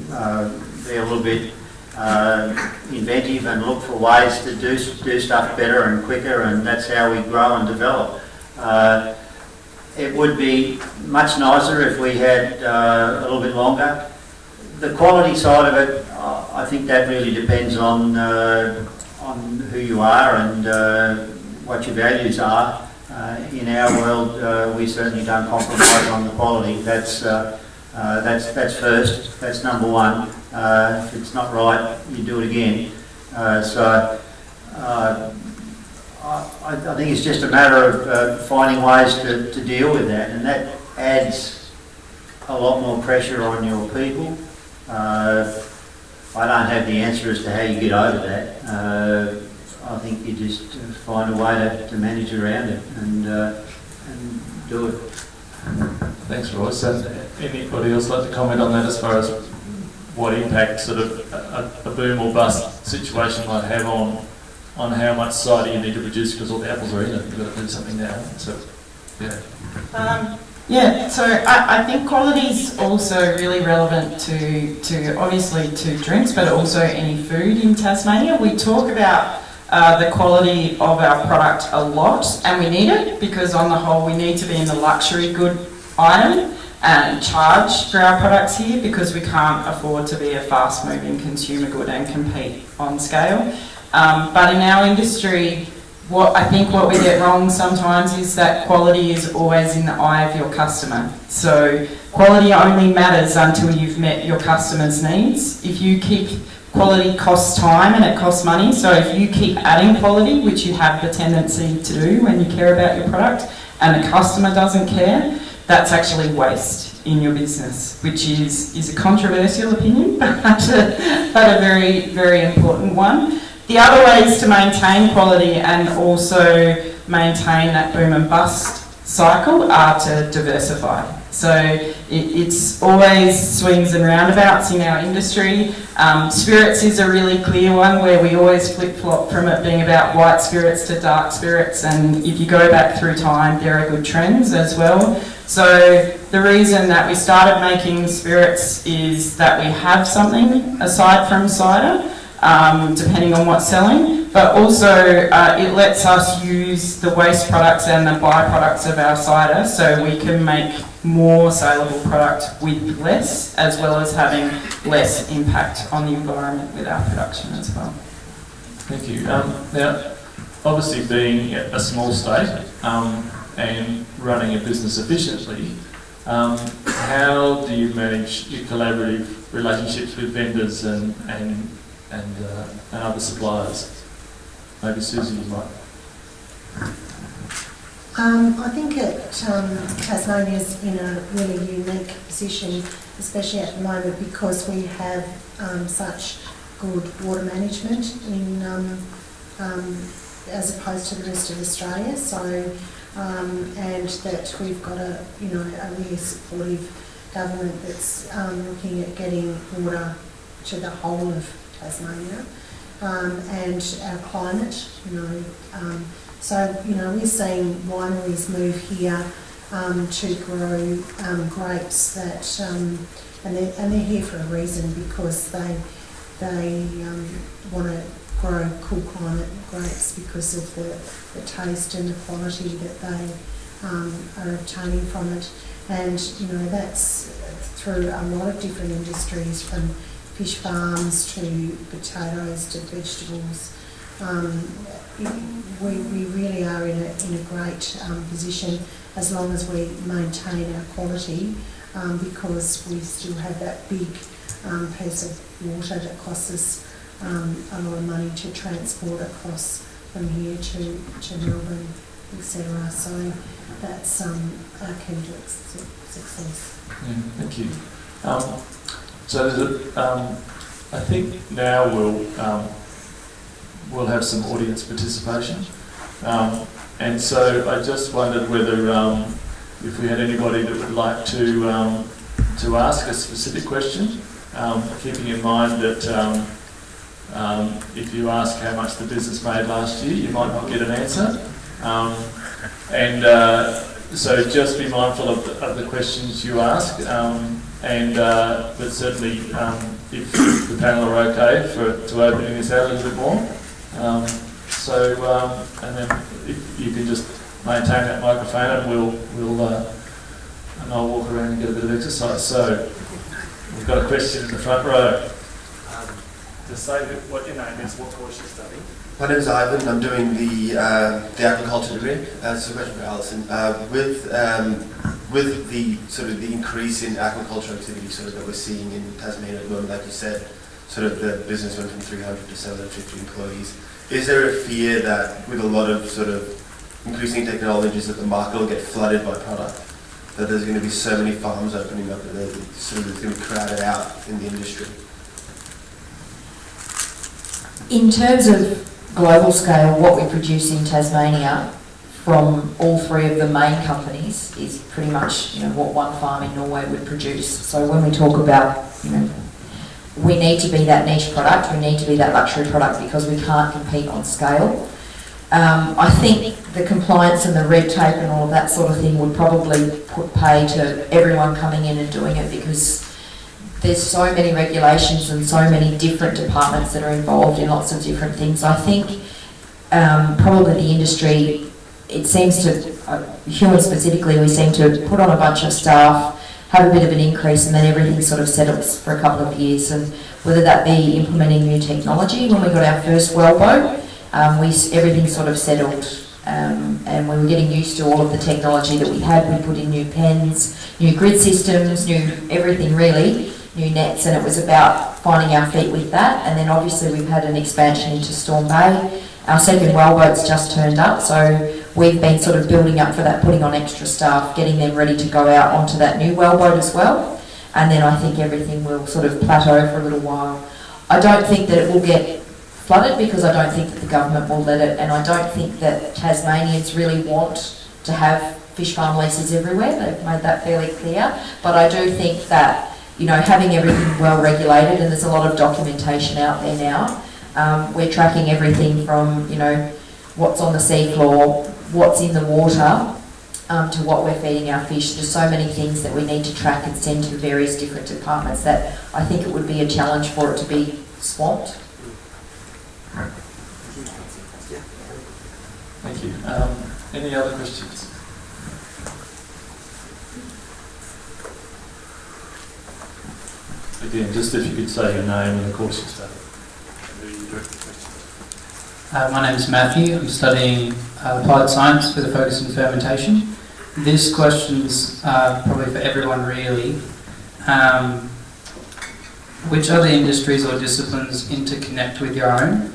be a little bit inventive and look for ways to do stuff better and quicker, and that's how we grow and develop. It would be much nicer if we had a little bit longer. The quality side of it, I think that really depends on who you are and what your values are. In our world, we certainly don't compromise on the quality. That's first. That's number one. If it's not right, you do it again. I think it's just a matter of finding ways to deal with that, and that adds a lot more pressure on your people. I don't have the answer as to how you get over that. I think you just find a way to manage around it and do it. Thanks, Royce. Anybody else like to comment on that as far as what impact sort of a boom or bust situation might have on how much cider you need to produce because all the apples are in it? You've got to do something now. So, yeah. So I think quality is also really relevant to obviously to drinks, but also any food in Tasmania. We talk about the quality of our product a lot, and we need it because on the whole we need to be in the luxury good item and charge for our products here because we can't afford to be a fast moving consumer good and compete on scale. But in our industry, what we get wrong sometimes is that quality is always in the eye of your customer. So quality only matters until you've met your customer's needs. If you keep quality costs time and it costs money, so if you keep adding quality, which you have the tendency to do when you care about your product, and the customer doesn't care, that's actually waste in your business, which is a controversial opinion, but a very, very important one. The other ways to maintain quality and also maintain that boom and bust cycle are to diversify. So it's always swings and roundabouts in our industry. Spirits is a really clear one where we always flip-flop from it being about white spirits to dark spirits, and if you go back through time, there are good trends as well. So the reason that we started making spirits is that we have something aside from cider, depending on what's selling, but also it lets us use the waste products and the byproducts of our cider so we can make more saleable product with less, as well as having less impact on the environment with our production as well. Thank you. Now, obviously being a small state and running a business efficiently, how do you manage your collaborative relationships with vendors and other suppliers? Maybe Susie, you might. I think Tasmania is in a really unique position, especially at the moment, because we have such good water management in as opposed to the rest of Australia. So, and that we've got a really supportive government that's looking at getting water to the whole of Tasmania, and our climate, so we're seeing wineries move here to grow grapes that, and they're here for a reason, because they want to grow cool climate grapes because of the taste and the quality that they are obtaining from it, and that's through a lot of different industries, from fish farms to potatoes to vegetables. We really are in a great position as long as we maintain our quality, because we still have that big piece of water that costs us a lot of money to transport across from here to Melbourne, etc. So that's our key to success. Yeah, thank you. So there's I think now we'll have some audience participation, and so I just wondered whether if we had anybody that would like to ask a specific question, keeping in mind that if you ask how much the business made last year, you might not get an answer, so just be mindful of the questions you ask, but certainly if the panel are okay to opening this out a little bit more. And then if you can just maintain that microphone, and I'll walk around and get a bit of exercise. So we've got a question in the front row. To say what your name is, what course you're studying. My name is Ivan. I'm doing the agriculture degree. So a question for Alison. With the sort of the increase in aquaculture activity sort of that we're seeing in Tasmania at the moment, like you said, sort of the business went from 300 to 750 employees. Is there a fear that with a lot of sort of increasing technologies that the market will get flooded by product? That there's going to be so many farms opening up that it's going to be crowded out in the industry? In terms of global scale, what we produce in Tasmania from all three of the main companies is pretty much, what one farm in Norway would produce. So when we talk about, we need to be that niche product, we need to be that luxury product because we can't compete on scale. I think the compliance and the red tape and all of that sort of thing would probably put pay to everyone coming in and doing it, because there's so many regulations and so many different departments that are involved in lots of different things. I think probably the industry, it seems to, Huon specifically, we seem to put on a bunch of staff, have a bit of an increase, and then everything sort of settles for a couple of years. And whether that be implementing new technology, when we got our first wellboat, everything sort of settled, and we were getting used to all of the technology that we had. We put in new pens, new grid systems, new everything really, new nets, and it was about finding our feet with that. And then obviously we've had an expansion into Storm Bay. Our second wellboat's just turned up, so we've been sort of building up for that, putting on extra staff, getting them ready to go out onto that new wellboat as well. And then I think everything will sort of plateau for a little while. I don't think that it will get flooded, because I don't think that the government will let it, and I don't think that Tasmanians really want to have fish farm leases everywhere. They've made that fairly clear. But I do think that, having everything well regulated, and there's a lot of documentation out there now. We're tracking everything from, what's on the seafloor, what's in the water, to what we're feeding our fish. There's so many things that we need to track and send to various different departments that I think it would be a challenge for it to be swamped. Thank you. Any other questions? Again, just if you could say your name and the course you study. My name is Matthew. I'm studying applied science with a focus in fermentation. This question's probably for everyone really. Which other industries or disciplines interconnect with your own,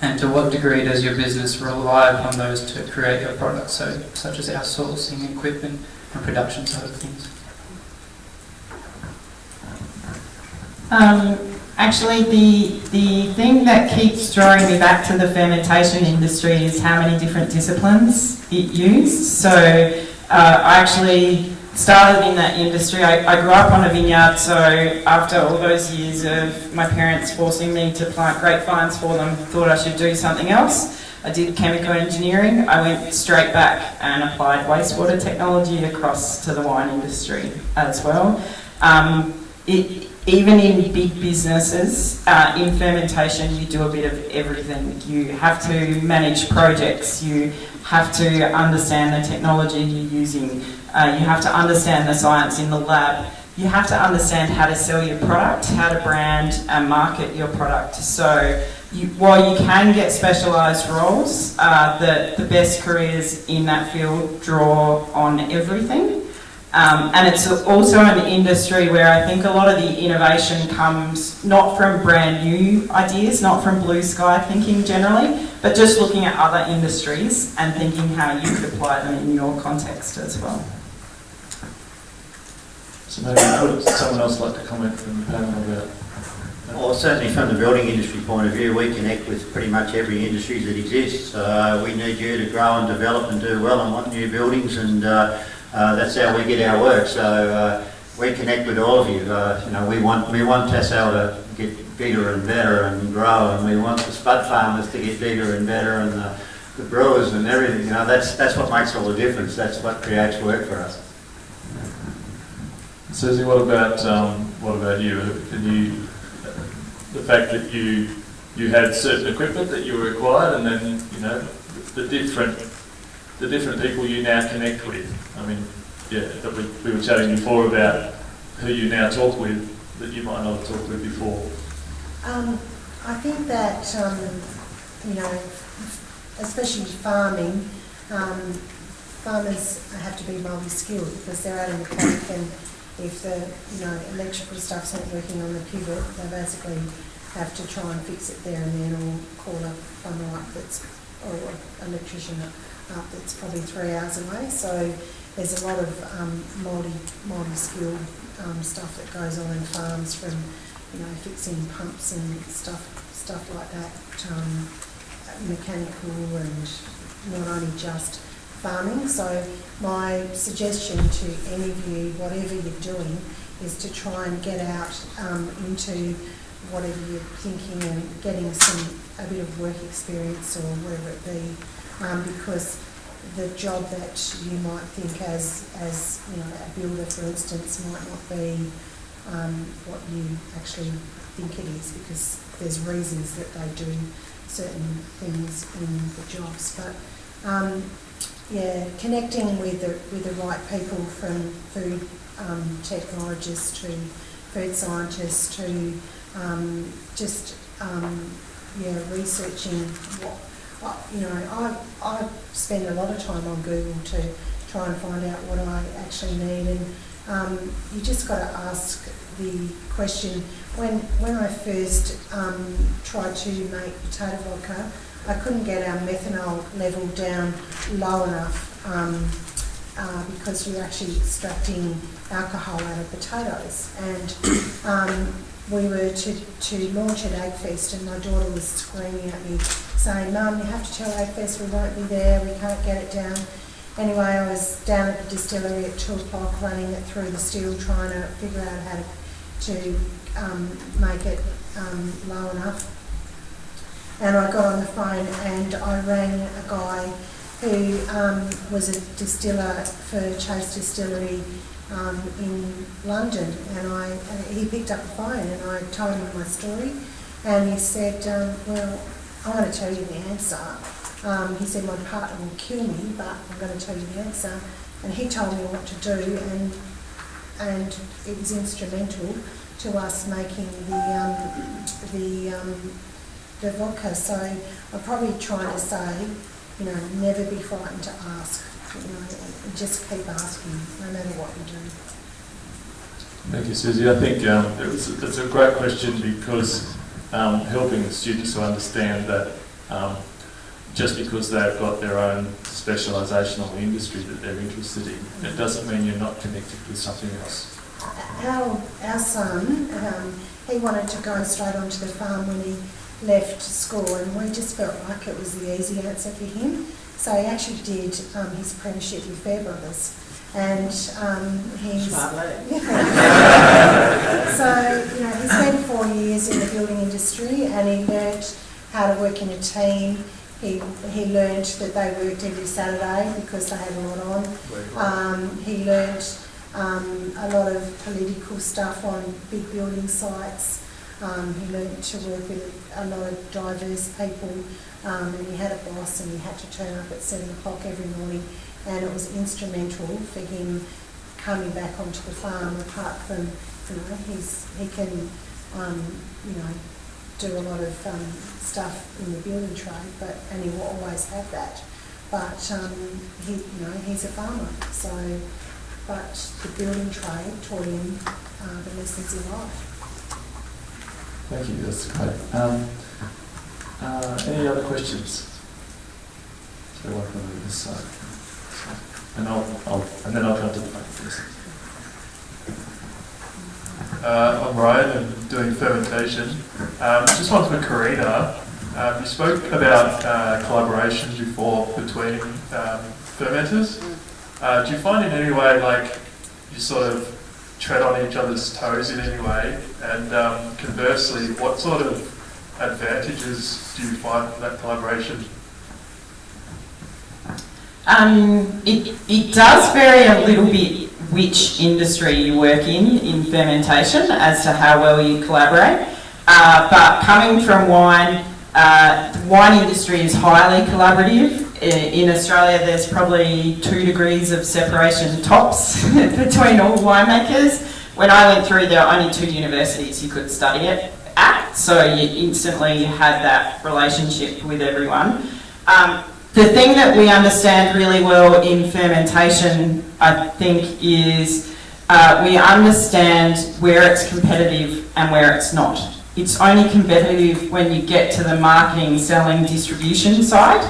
and to what degree does your business rely upon those to create your products, such as outsourcing, equipment and production side of things? Actually, the thing that keeps drawing me back to the fermentation industry is how many different disciplines it used. So I actually started in that industry. I grew up on a vineyard, so after all those years of my parents forcing me to plant grapevines for them, thought I should do something else. I did chemical engineering. I went straight back and applied wastewater technology across to the wine industry as well. Even in big businesses, in fermentation, you do a bit of everything. You have to manage projects, you have to understand the technology you're using, you have to understand the science in the lab, you have to understand how to sell your product, how to brand and market your product. So while you can get specialised roles, the best careers in that field draw on everything. And it's also an industry where I think a lot of the innovation comes not from brand new ideas, not from blue sky thinking generally, but just looking at other industries and thinking how you could apply them in your context as well. So maybe would someone else like to comment from the panel about that? Well, certainly from the building industry point of view, we connect with pretty much every industry that exists. We need you to grow and develop and do well and want new buildings, and that's how we get our work. So we connect with all of you. We want Tassal to get bigger and better and grow, and we want the spud farmers to get bigger and better, and the brewers and everything. That's what makes all the difference. That's what creates work for us. Susie, what about you? The fact that you had certain equipment that you required, and then the different people you now connect with. I mean, that we were chatting before about who you now talk with that you might not have talked with before. I think that especially farming, farmers have to be multi-skilled because they're out in the paddock, and if the electrical stuff's not working on the pivot, they basically have to try and fix it there and then, or call a plumber up or an electrician up that's probably 3 hours away. So there's a lot of multi-skilled stuff that goes on in farms, from fixing pumps and stuff like that. mechanical and not only just farming. So my suggestion to any of you, whatever you're doing, is to try and get out into whatever you're thinking and getting a bit of work experience or whatever it be, because the job that you might think as you know, a builder, for instance, might not be what you actually think it is, because there's reasons that they do certain things in the jobs. But yeah, connecting with the right people, from food technologists to food scientists to researching what, you know, I spend a lot of time on Google to try and find out what I actually need, and you just got to ask the question. When I first tried to make potato vodka, I couldn't get our methanol level down low enough because you're actually extracting alcohol out of potatoes. And we were to launch at Agfest, and my daughter was screaming at me saying, "Mum, you have to tell Agfest we won't be there, we can't get it down." Anyway, I was down at the distillery at 2 o'clock running it through the still, trying to figure out how to make it low enough. And I got on the phone and I rang a guy who was a distiller for Chase Distillery in London, and he picked up the phone and I told him my story, and he said, "Well, I want to tell you the answer." He said, "My partner will kill me, but I'm going to tell you the answer." And he told me what to do, and it was instrumental to us making the vodka. So I'm probably trying to say, you know, never be frightened to ask. You know, and just keep asking, no matter what you do. Thank you, Susie. I think it's a great question, because helping students to understand that just because they've got their own specialisation or industry that they're interested in, it doesn't mean you're not connected with something else. Our son, he wanted to go straight onto the farm when he left school, and we just felt like it was the easy answer for him. So he actually did his apprenticeship with Fair Brothers, and he's so, you know, he spent 4 years in the building industry, and he learnt how to work in a team. He learnt that they worked every Saturday because they had a lot on. He learnt a lot of political stuff on big building sites. He learnt to work with a lot of diverse people, and he had a boss, and he had to turn up at 7 o'clock every morning, and it was instrumental for him coming back onto the farm. Apart from, you know, he can, you know, do a lot of stuff in the building trade, and he will always have that. But he, you know, he's a farmer, so. But the building trade taught him the lessons in life. Thank you, that's great. Any other questions? So one from this side. And then I'll come to the front. I'm Ryan, I'm doing fermentation. Just one for Karina. You spoke about collaboration before between fermenters. Do you find in any way like you sort of tread on each other's toes in any way? And conversely, what sort of advantages do you find from that collaboration? It does vary a little bit which industry you work in fermentation as to how well you collaborate. But coming from wine, the wine industry is highly collaborative. In Australia, there's probably 2 degrees of separation tops between all winemakers. When I went through, there were only 2 universities you could study it at, so you instantly had that relationship with everyone. The thing that we understand really well in fermentation, I think, is we understand where it's competitive and where it's not. It's only competitive when you get to the marketing, selling, distribution side.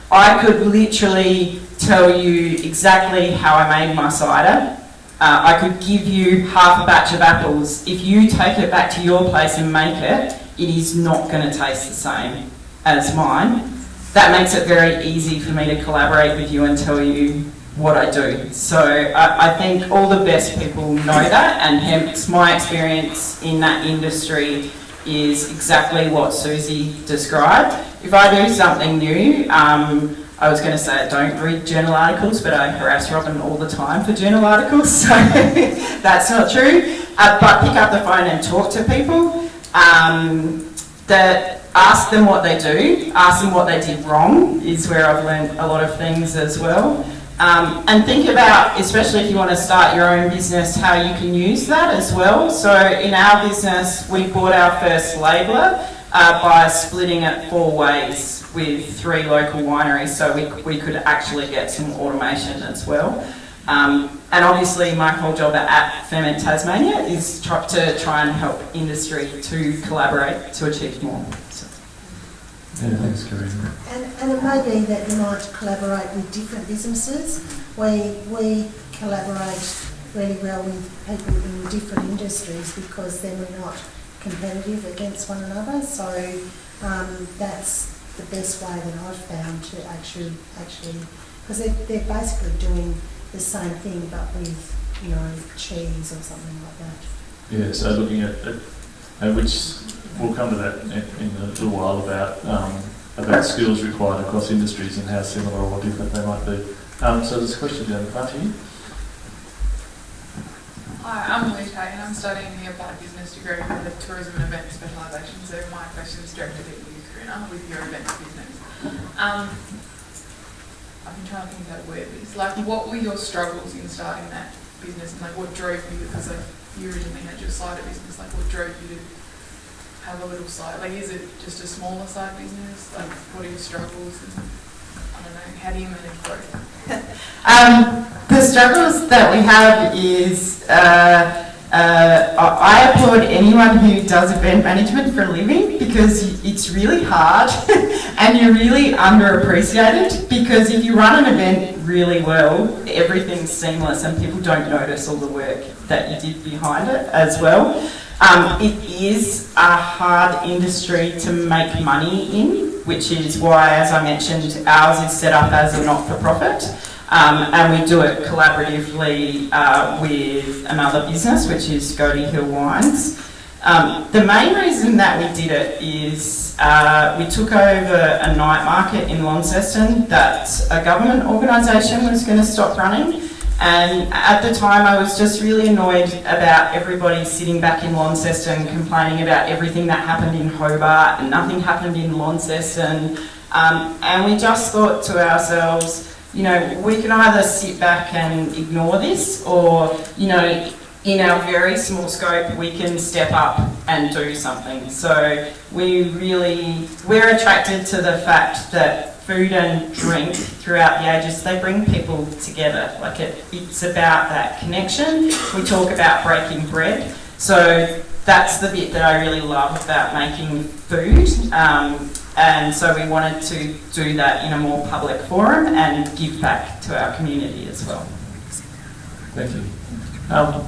I could literally tell you exactly how I made my cider. I could give you half a batch of apples. If you take it back to your place and make it, it is not going to taste the same as mine. that makes it very easy for me to collaborate with you and tell you what I do. So I think all the best people know that, and hence my experience in that industry is exactly what Susie described. If I do something new, I was going to say I don't read journal articles, but I harass Robin all the time for journal articles, so that's not true. But pick up the phone and talk to people. That ask them what they do, ask them what they did wrong is where I've learned a lot of things as well. And think about, especially if you want to start your own business, how you can use that as well. So in our business, we bought our first labeller by splitting it 4 ways with 3 local wineries, so we could actually get some automation as well. And obviously my whole job at Ferment Tasmania is to try and help industry to collaborate to achieve more. So. Yeah, thanks, Karina. And it may be that you might collaborate with different businesses. We collaborate really well with people in different industries because then we're not competitive against one another. So that's the best way that I've found to actually, because they're basically doing the same thing but with, you know, cheese or something like that. Yeah, so looking at which we'll come to that in a little while about skills required across industries and how similar or different they might be. So there's a question down the front here. Hi, I'm Lee Tate and I'm studying the Applied Business degree with the Tourism and Event Specialisation, so my question is directed at you, Karina, with your events business. I've been trying to think how to word this. Like, what were your struggles in starting that business, and like what drove you? Because like you originally had your cider business. Like, what drove you to have a little side? Like, is it just a smaller side business? Like, what are your struggles? And, I don't know. How do you manage both? The struggles that we have is I applaud anyone who does event management for a living because it's really hard and you're really underappreciated, because if you run an event really well, everything's seamless and people don't notice all the work that you did behind it as well. It is a hard industry to make money in, which is why, as I mentioned, ours is set up as a not-for-profit. And we do it collaboratively with another business, which is Scotty Hill Wines. The main reason that we did it is we took over a night market in Launceston that a government organisation was going to stop running. And at the time I was just really annoyed about everybody sitting back in Launceston complaining about everything that happened in Hobart and nothing happened in Launceston. And we just thought to ourselves, you know, we can either sit back and ignore this, or, you know, in our very small scope, we can step up and do something. So we're attracted to the fact that food and drink throughout the ages, they bring people together. Like it's about that connection. We talk about breaking bread. So that's the bit that I really love about making food. And so we wanted to do that in a more public forum and give back to our community as well. Thank you. Now,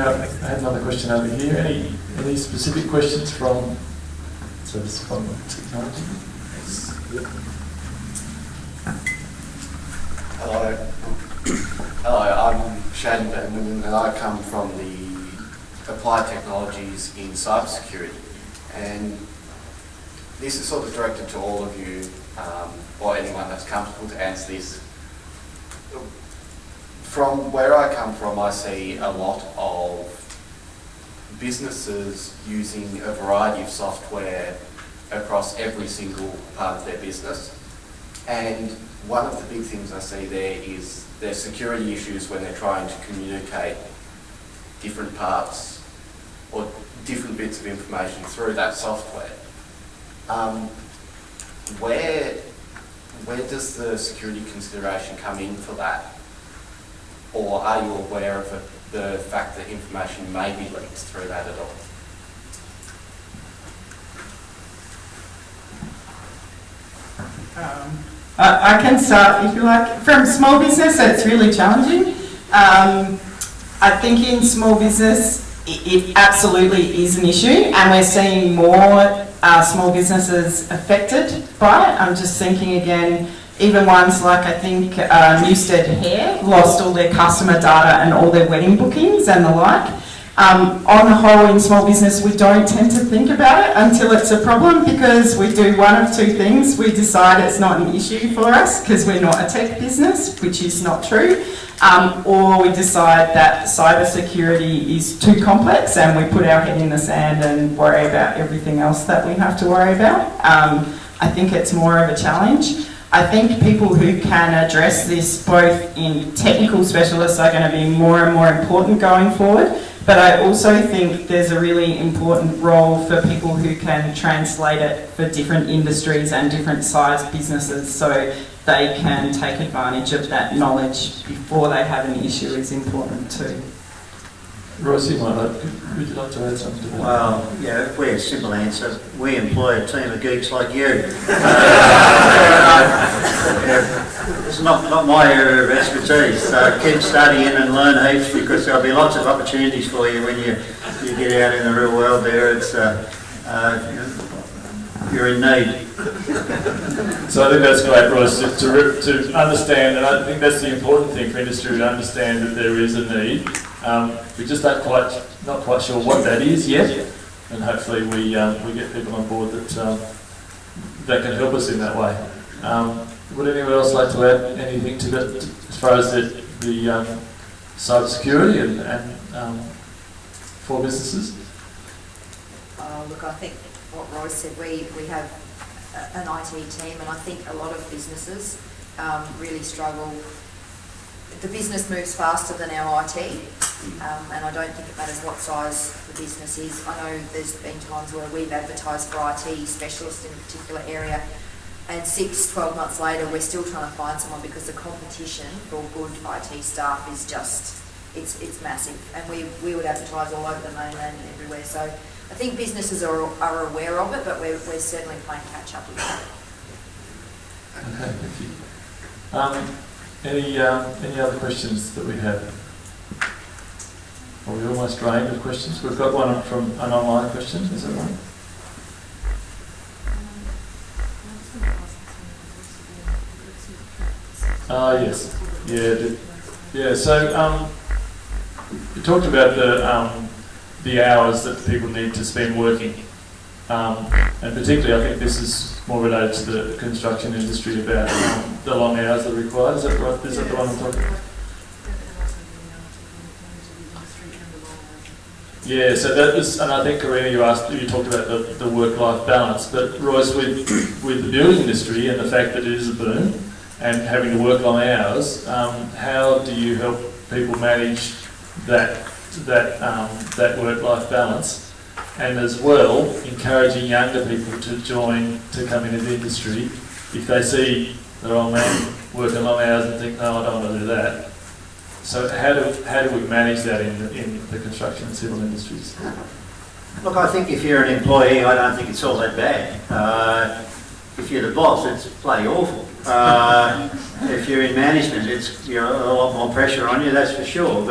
I had another question over here. Any specific questions from Service Department Technology? Hello. Hello, I'm Shane Berman and I come from the Applied Technologies in Cybersecurity. And this is sort of directed to all of you, or anyone that's comfortable to answer this. From where I come from, I see a lot of businesses using a variety of software across every single part of their business. And one of the big things I see there is there's security issues when they're trying to communicate different parts or different bits of information through that software. Where does the security consideration come in for that? Or are you aware of the fact that information may be leaked through that at all? I can start, if you like. From small business, it's really challenging. I think in small business, it absolutely is an issue, and we're seeing more small businesses affected by it. I'm just thinking again, even ones like I think Newstead Hair lost all their customer data and all their wedding bookings and the like. On the whole, in small business, we don't tend to think about it until it's a problem, because we do one of two things. We decide it's not an issue for us because we're not a tech business, which is not true, or we decide that cybersecurity is too complex and we put our head in the sand and worry about everything else that we have to worry about. I think it's more of a challenge. I think people who can address this, both in technical specialists, are going to be more and more important going forward. But I also think there's a really important role for people who can translate it for different industries and different sized businesses, so they can take advantage of that knowledge before they have an issue is important too. Royce, would you like to add something to that? Well, yeah, we're a simple answer. We employ a team of geeks like you. It's not my area of expertise. Keep studying and learn heaps, because there'll be lots of opportunities for you when you get out in the real world there. It's you're in need. So I think that's great, Royce, to understand, and I think that's the important thing for industry, to understand that there is a need. We just not quite sure what that is yet, and hopefully we get people on board that can help us in that way. Would anyone else like to add anything to that as far as the cyber security and for businesses? Look, I think what Royce said, we have an IT team, and I think a lot of businesses really struggle. The business moves faster than our IT, and I don't think it matters what size the business is. I know there's been times where we've advertised for IT specialists in a particular area, and 6-12 months later we're still trying to find someone, because the competition for good IT staff is just, it's massive, and we would advertise all over the mainland and everywhere. So I think businesses are aware of it, but we're certainly playing catch up with it. Okay, thank you. Any other questions that we have? Are we almost drained of questions? We've got one from an online question, is that right? Yes. Yeah. So you talked about the hours that people need to spend working, and particularly I think this is more related to the construction industry, about the long hours that are required. Is that right? Is that the one I'm talking about? Yeah, so that was, and I think Karina, you talked about the work-life balance, but Royce, with the building industry and the fact that it is a boom and having to work long hours, how do you help people manage that work-life balance, and as well encouraging younger people to come into the industry if they see the old man working long hours and think, no, I don't want to do that? So how do we manage that in the construction and civil industries? Look, I think if you're an employee, I don't think it's all that bad. If you're the boss, it's bloody awful. If you're in management, it's a lot more pressure on you, that's for sure.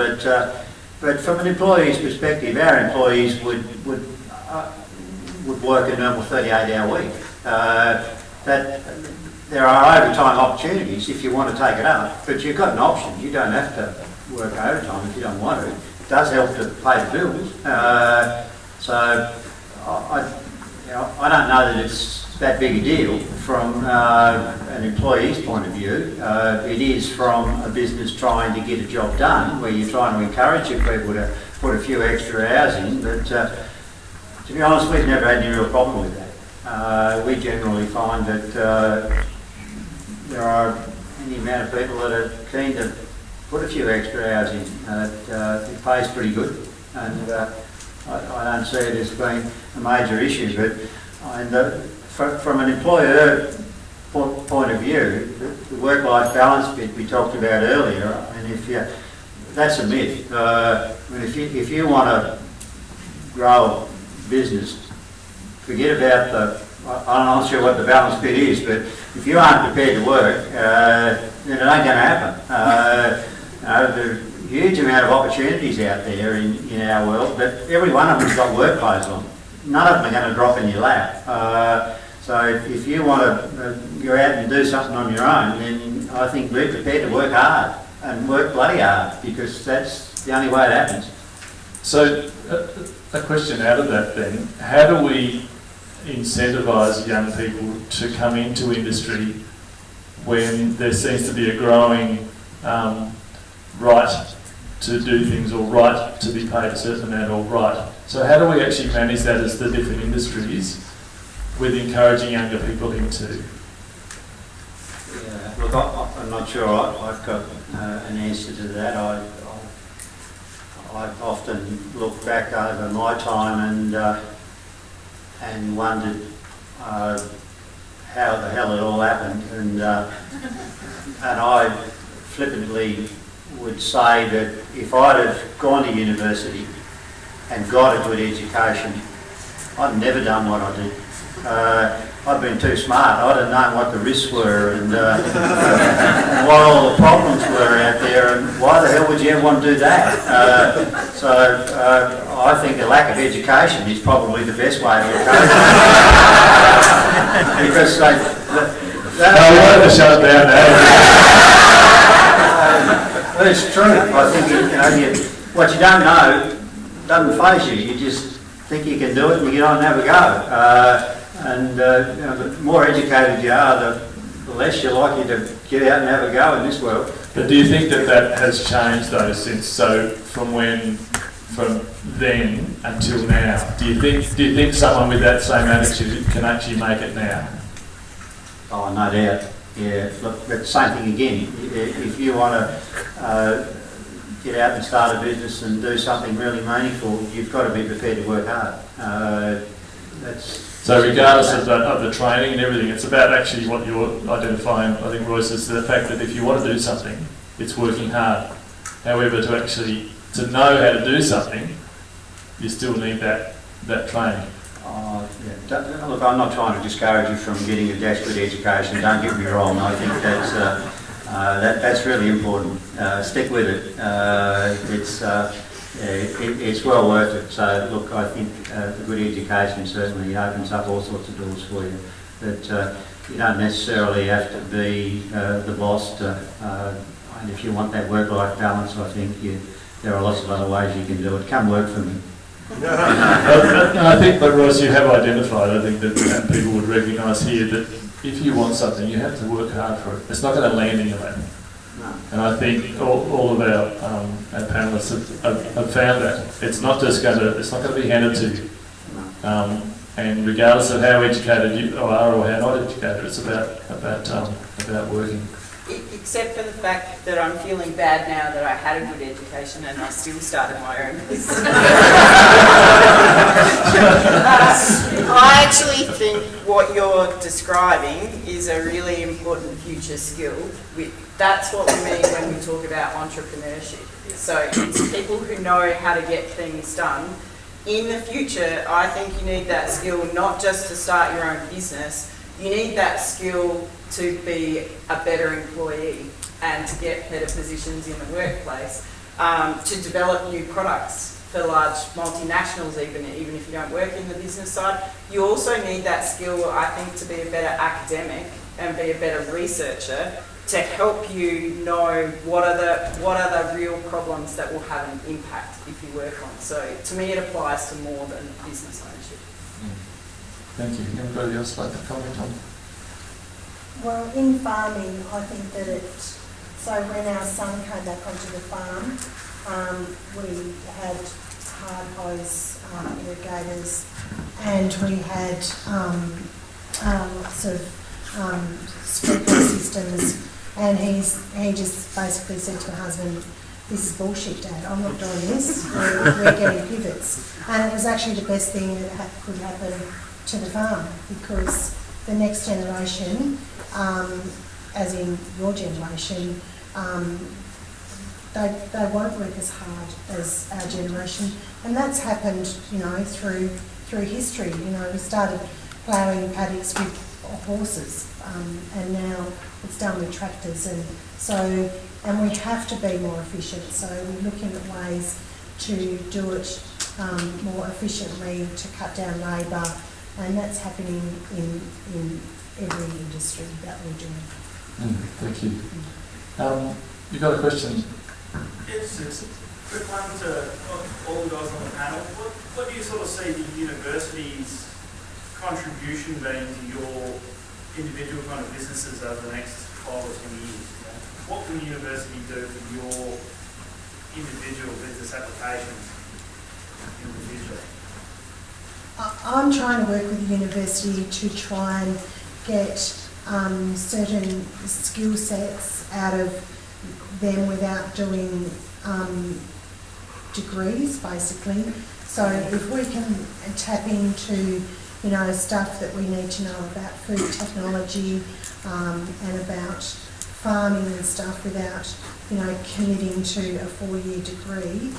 But from an employee's perspective, our employees would work a normal 38-hour week. There are overtime opportunities if you want to take it up, but you've got an option. You don't have to work overtime if you don't want to. It does help to pay the bills. So I don't know that it's that big a deal from an employee's point of view. It is from a business trying to get a job done, where you're trying to encourage your people to put a few extra hours in. But to be honest, we've never had any real problem with that. We generally find that there are any amount of people that are keen to put a few extra hours in. It pays pretty good, and I don't see it as being a major issue. But from an employer point of view, the work-life balance bit we talked about earlier, and that's a myth. If you want to grow a business, forget about I'm not sure what the balance bit is, but if you aren't prepared to work, then it ain't going to happen. There's a huge amount of opportunities out there in our world, but every one of them's got work clothes on. none of them are going to drop in your lap. So if you want to go out and do something on your own, then I think be prepared to work hard and work bloody hard, because that's the only way it happens. So a question out of that then, how do we incentivise young people to come into industry when there seems to be a growing right to do things, or right to be paid a certain amount, or right? So how do we actually manage that as the different industries with encouraging younger people into? Yeah, look, I'm not sure I've got an answer to that. I've often looked back over my time and wondered how the hell it all happened, and I flippantly would say that if I'd have gone to university and got a good education, I'd never done what I did. I've been too smart. I'd have known what the risks were and what all the problems were out there, and why the hell would you ever want to do that? So I think a lack of education is probably the best way to approach it. Because I wanted to shut it down now. Well, it's true. I think what you don't know doesn't faze you. You just think you can do it and you get on and have a go. The more educated you are, the less you're likely to get out and have a go in this world. But do you think that has changed though since, so from then until now? Do you think someone with that same attitude can actually make it now? Oh, no doubt. Yeah, look, but same thing again. If you want to get out and start a business and do something really meaningful, you've got to be prepared to work hard. So regardless of the training and everything, it's about actually what you're identifying, I think, Royce, is the fact that if you want to do something, it's working hard. However, to know how to do something, you still need that training. Yeah. Look, I'm not trying to discourage you from getting a dash good education. Don't get me wrong. I think that's really important. Stick with it. It's well worth it. So look, I think a good education certainly opens up all sorts of doors for you. That you don't necessarily have to be the boss. And if you want that work-life balance, I think there are lots of other ways you can do it. Come work for me. I think, but Royce, you have identified, I think that people would recognise here that if you want something, you have to work hard for it. It's not going to land in your lap. No. And I think all of our panellists have found that it's not going to be handed to you. No. And regardless of how educated you are or how not educated, it's about working. Except for the fact that I'm feeling bad now that I had a good education and I still started my own business. I actually think what you're describing is a really important future skill. That's what we mean when we talk about entrepreneurship. So it's people who know how to get things done. In the future, I think you need that skill not just to start your own business. You need that skill to be a better employee and to get better positions in the workplace, to develop new products for large multinationals, even if you don't work in the business side. You also need that skill, I think, to be a better academic and be a better researcher to help you know what are the real problems that will have an impact if you work on. So to me, it applies to more than business ownership. Thank you. Anybody else like to comment on? Well, in farming, I think that so when our son came back onto the farm, we had hard hose irrigators, and we had lots of sprinkler systems, and he just basically said to my husband, "This is bullshit, Dad. I'm not doing this. We're getting pivots." And it was actually the best thing that could happen to the farm, because the next generation, as in your generation, they won't work as hard as our generation, and that's happened, through history. We started ploughing paddocks with horses, and now it's done with tractors, and we have to be more efficient. So we're looking at ways to do it more efficiently to cut down labour, and that's happening in every industry that we're doing. Thank you. You've got a question? It's a quick one to all the guys on the panel. What do you sort of see the university's contribution being to your individual kind of businesses over the next 5 or 10 years? You know? What can the university do for your individual business applications in the future? I'm trying to work with the university to try and get certain skill sets out of them without doing degrees, basically. So if we can tap into, you know, stuff that we need to know about food technology and about farming and stuff without, you know, committing to a 4-year degree,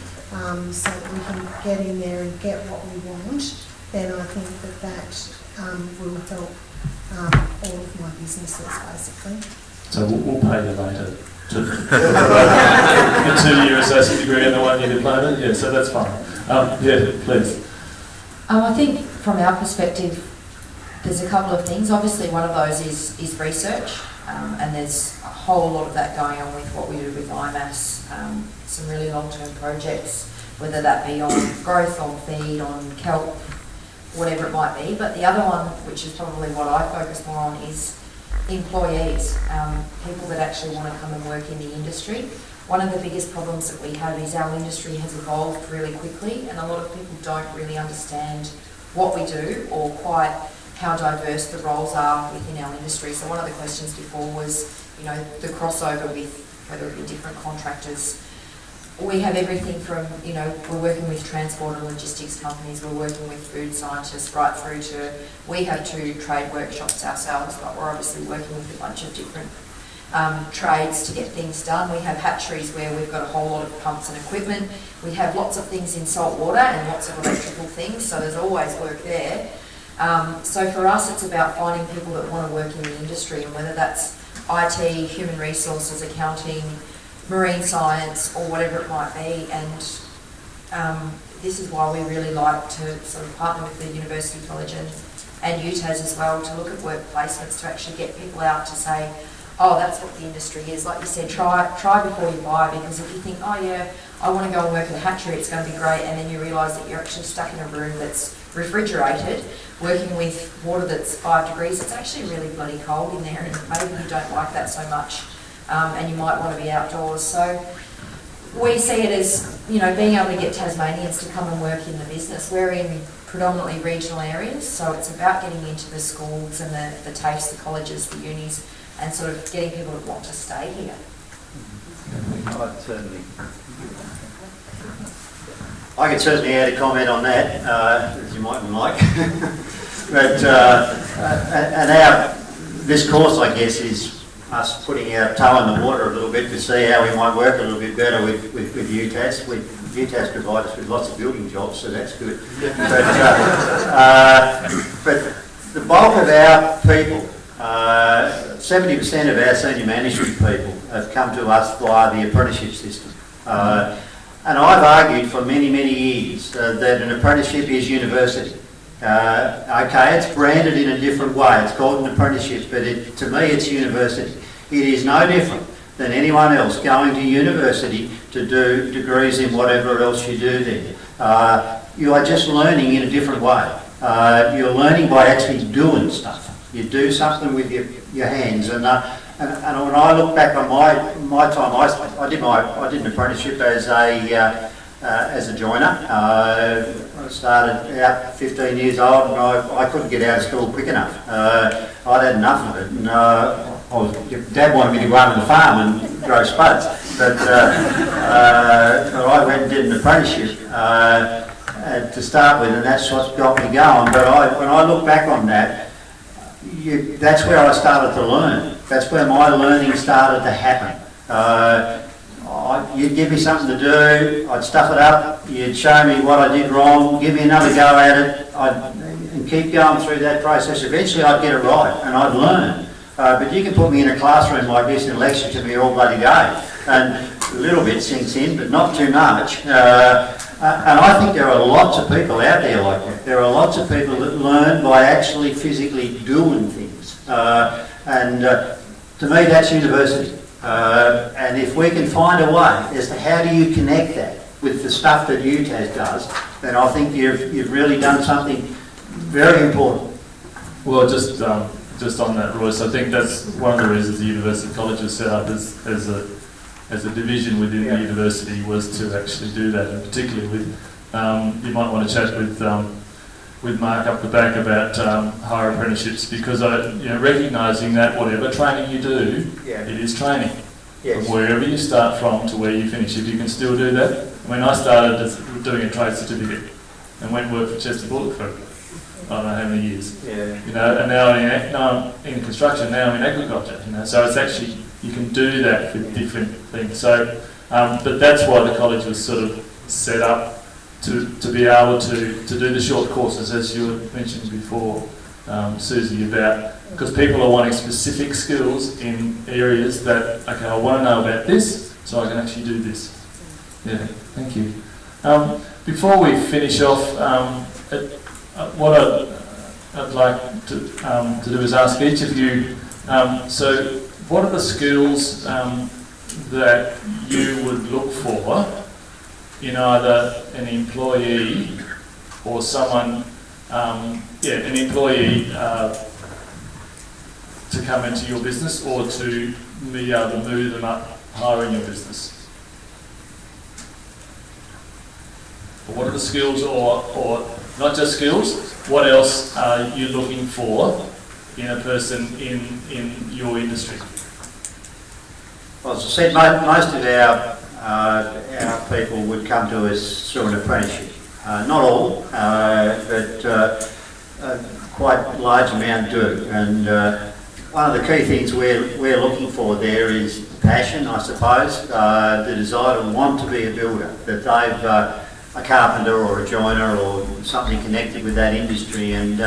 so that we can get in there and get what we want, then I think that will help all of my businesses, basically. So we'll pay you later to the 2-year associate degree and the 1-year diploma. Yeah, so that's fine. Yeah, please. I think from our perspective, there's a couple of things. Obviously, one of those is research, and there's a whole lot of that going on with what we do with IMAS, some really long-term projects, whether that be on growth, on feed, on kelp, whatever it might be. But the other one, which is probably what I focus more on, is employees, people that actually want to come and work in the industry. One of the biggest problems that we have is our industry has evolved really quickly, and a lot of people don't really understand what we do or quite how diverse the roles are within our industry. So one of the questions before was, you know, the crossover with whether it be different contractors. We have everything from, you know, we're working with transport and logistics companies, we're working with food scientists, right through to, we have 2 trade workshops ourselves, but we're obviously working with a bunch of different trades to get things done. We have hatcheries where we've got a whole lot of pumps and equipment. We have lots of things in salt water and lots of electrical things, so there's always work there. So for us, it's about finding people that want to work in the industry, and whether that's IT, human resources, accounting, marine science, or whatever it might be. And this is why we really like to sort of partner with the University College and UTAS as well, to look at work placements, to actually get people out to say, oh, that's what the industry is. Like you said, try before you buy, because if you think, oh yeah, I want to go and work at a hatchery, it's going to be great, and then you realise that you're actually stuck in a room that's refrigerated, working with water that's 5 degrees, it's actually really bloody cold in there, and maybe you don't like that so much, and you might want to be outdoors. So we see it as, you know, being able to get Tasmanians to come and work in the business. We're in predominantly regional areas, so it's about getting into the schools and the TAFEs, the colleges, the unis, and sort of getting people to want to stay here. I could certainly add a comment on that, as you mightn't like. But this course, I guess, is us putting our toe in the water a little bit to see how we might work a little bit better with UTAS. UTAS provide us with lots of building jobs, so that's good. But the bulk of our people, 70% of our senior management people have come to us via the apprenticeship system. And I've argued for many, many years that an apprenticeship is university. Okay, it's branded in a different way. It's called an apprenticeship, but to me it's university. It is no different than anyone else going to university to do degrees in whatever else you do there. You are just learning in a different way. You're learning by actually doing stuff. You do something with your hands, and when I look back on my time, I did an apprenticeship as a joiner. I started out 15 years old, and I couldn't get out of school quick enough. I'd had enough of it, and Dad wanted me to go out on the farm and grow spuds, but I went and did an apprenticeship to start with, and that's what got me going. But when I look back on that, that's where I started to learn. That's where my learning started to happen. You'd give me something to do, I'd stuff it up, you'd show me what I did wrong, give me another go at it, and keep going through that process. Eventually I'd get it right, and I'd learn. But you can put me in a classroom like this and lecture to me all bloody day. And a little bit sinks in, but not too much. And I think there are lots of people out there like that. There are lots of people that learn by actually physically doing things. To me, that's university. And if we can find a way as to how do you connect that with the stuff that UTAS does, then I think you've really done something very important. Well, just on that, Royce, I think that's one of the reasons the University College was set up as a division within the university, was to actually do that, and particularly with, you might want to chat with Mark up the back about higher apprenticeships, because recognising that whatever training you do, it is training. Yes. From wherever you start from to where you finish, if you can still do that. I mean, I started doing a trade certificate and went and worked for Chester Bullock for I don't know how many years. Yeah. You know, and now I'm in construction, now I'm in agriculture. You know, so it's actually, you can do that with different things. So, but that's why the college was sort of set up to be able to do the short courses, as you had mentioned before, Susie, about, because people are wanting specific skills in areas that, okay, I want to know about this, so I can actually do this. Yeah, thank you. Before we finish off, what I'd like to do is ask each of you, so what are the skills that you would look for in either an employee or someone, an employee to come into your business, or to be able to move them up higher in your business? What are the skills, or not just skills, what else are you looking for in a person in your industry? Well, as I said, most of our people would come to us through an apprenticeship. Not all, but quite a large amount do. And one of the key things we're looking for there is passion, I suppose, the desire to want to be a builder, that they've a carpenter or a joiner or something connected with that industry, and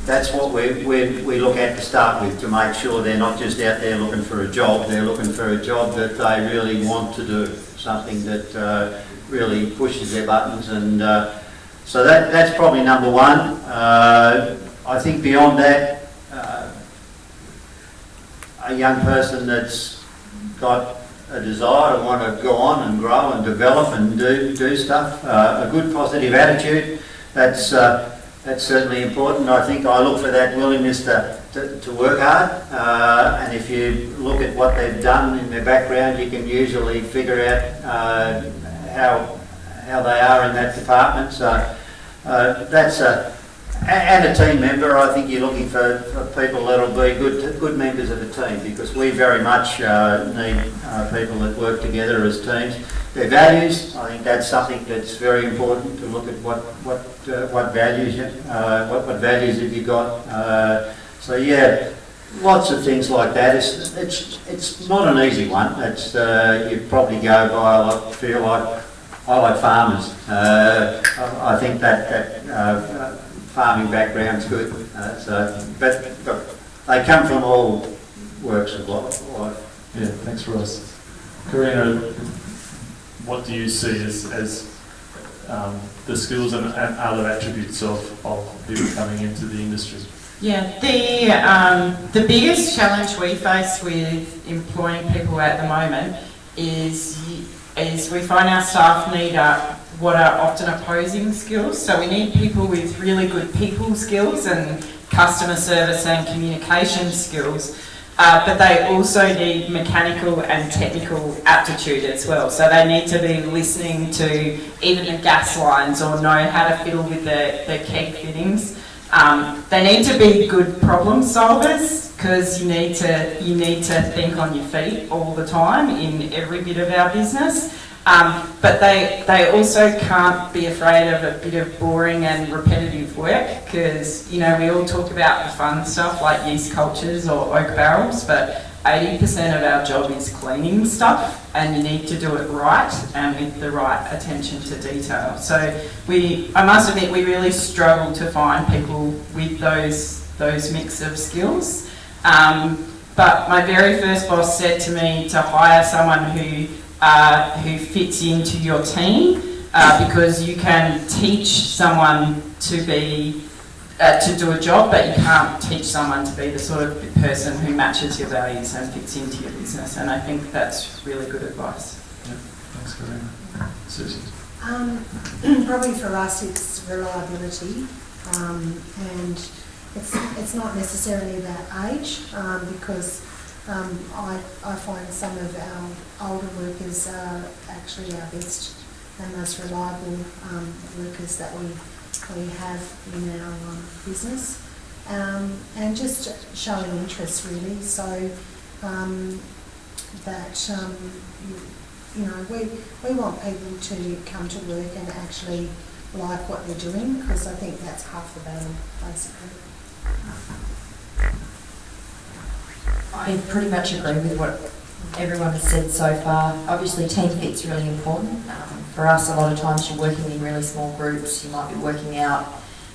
that's what we look at to start with, to make sure they're not just out there looking for a job, they're looking for a job that they really want to do, something that really pushes their buttons, and so that's probably number one. I think beyond that, a young person that's got a desire to want to go on and grow and develop and do stuff, a good positive attitude, that's certainly important. I think I look for that willingness to work hard, and if you look at what they've done in their background, you can usually figure out how they are in that department. So that's and a team member. I think you're looking for people that'll be good members of a team, because we very much need people that work together as teams. Their values, I think that's something that's very important, to look at what values have you got. So yeah, lots of things like that. It's not an easy one. It's you'd probably go by I like farmers. I think that farming background's good. But they come from all works of life. Yeah, thanks, Ross. Karina, what do you see as the skills and other attributes of people coming into the industry? Yeah, the biggest challenge we face with employing people at the moment is we find our staff need what are often opposing skills. So we need people with really good people skills and customer service and communication skills, but they also need mechanical and technical aptitude as well. So they need to be listening to even the gas lines, or know how to fiddle with the key fittings. They need to be good problem solvers, because you need to think on your feet all the time in every bit of our business. But they also can't be afraid of a bit of boring and repetitive work, because, you know, we all talk about the fun stuff like yeast cultures or oak barrels, but 80% of our job is cleaning stuff, and you need to do it right and with the right attention to detail. So I must admit, we really struggle to find people with those mix of skills. But my very first boss said to me to hire someone who who fits into your team, because you can teach someone to be to do a job, but you can't teach someone to be the sort of person who matches your values and fits into your business. And I think that's really good advice. Yeah, thanks very much. Susie? Probably for us it's reliability, and it's not necessarily about age, because I find some of our older workers are actually our best and most reliable workers that we have in our business, and just showing interest really. So that you know, we want people to come to work and actually like what they're doing, because I think that's half the battle basically. I pretty much agree with what everyone has said so far. Obviously, team fit's really important. For us, a lot of times you're working in really small groups. You might be working out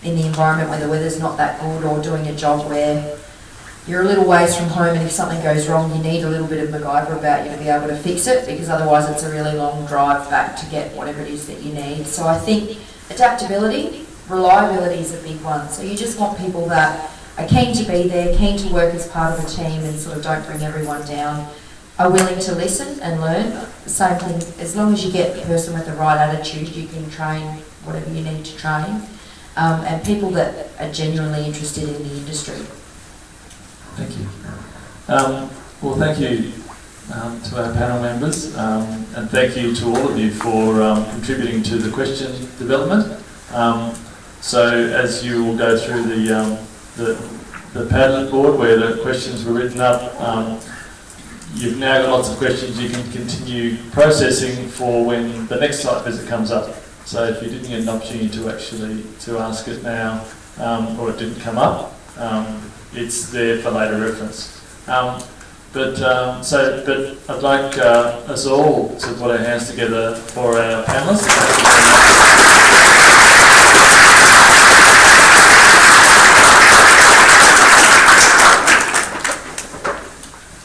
in the environment where the weather's not that good, or doing a job where you're a little ways from home, and if something goes wrong, you need a little bit of MacGyver about you to be able to fix it, because otherwise it's a really long drive back to get whatever it is that you need. So I think adaptability, reliability is a big one. So you just want people that are keen to be there, keen to work as part of a team and sort of don't bring everyone down, are willing to listen and learn. The same thing, as long as you get the person with the right attitude, you can train whatever you need to train. And people that are genuinely interested in the industry. Thank you. Well, thank you to our panel members, and thank you to all of you for contributing to the question development. So as you will go through the Padlet board where the questions were written up, you've now got lots of questions you can continue processing for when the next site visit comes up. So if you didn't get an opportunity to ask it now, or it didn't come up, it's there for later reference. But I'd like us all to put our hands together for our panellists.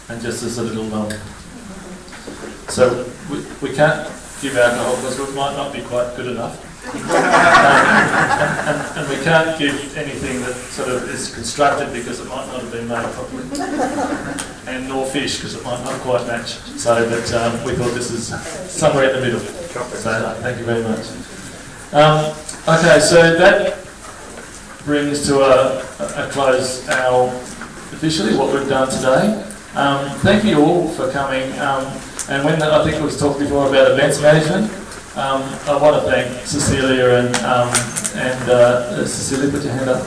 And just as a little so we can't give alcohol because it might not be quite good enough. And we can't give anything that sort of is constructed because it might not have been made properly, and nor fish because it might not quite match. So that we thought this is somewhere in the middle. So thank you very much. Okay, so that brings to a close officially what we've done today. Thank you all for coming. And when I think it was talked before about events management, I want to thank Cecilia and Cecilia, put your hand up.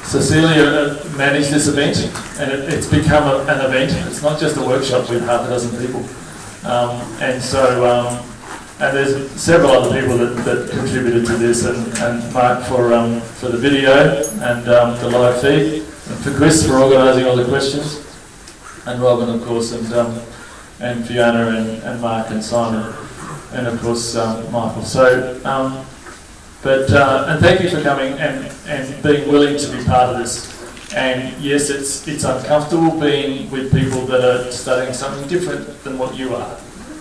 Cecilia managed this event, and it's become an event. It's not just a workshop with half a dozen people. And there's several other people that contributed to this, and Mark for the video and the live feed, and for Chris for organising all the questions, and Robin of course, and Fiona and Mark and Simon. And of course, Michael. So, and thank you for coming and being willing to be part of this. And yes, it's uncomfortable being with people that are studying something different than what you are.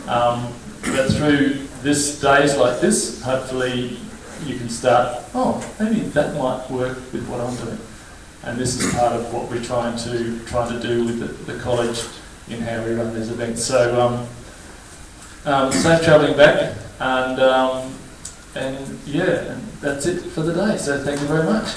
But through days like this, hopefully you can start, maybe that might work with what I'm doing. And this is part of what we're trying to do with the college in how we run these events. So. Safe travelling back, and yeah, and that's it for the day. So thank you very much.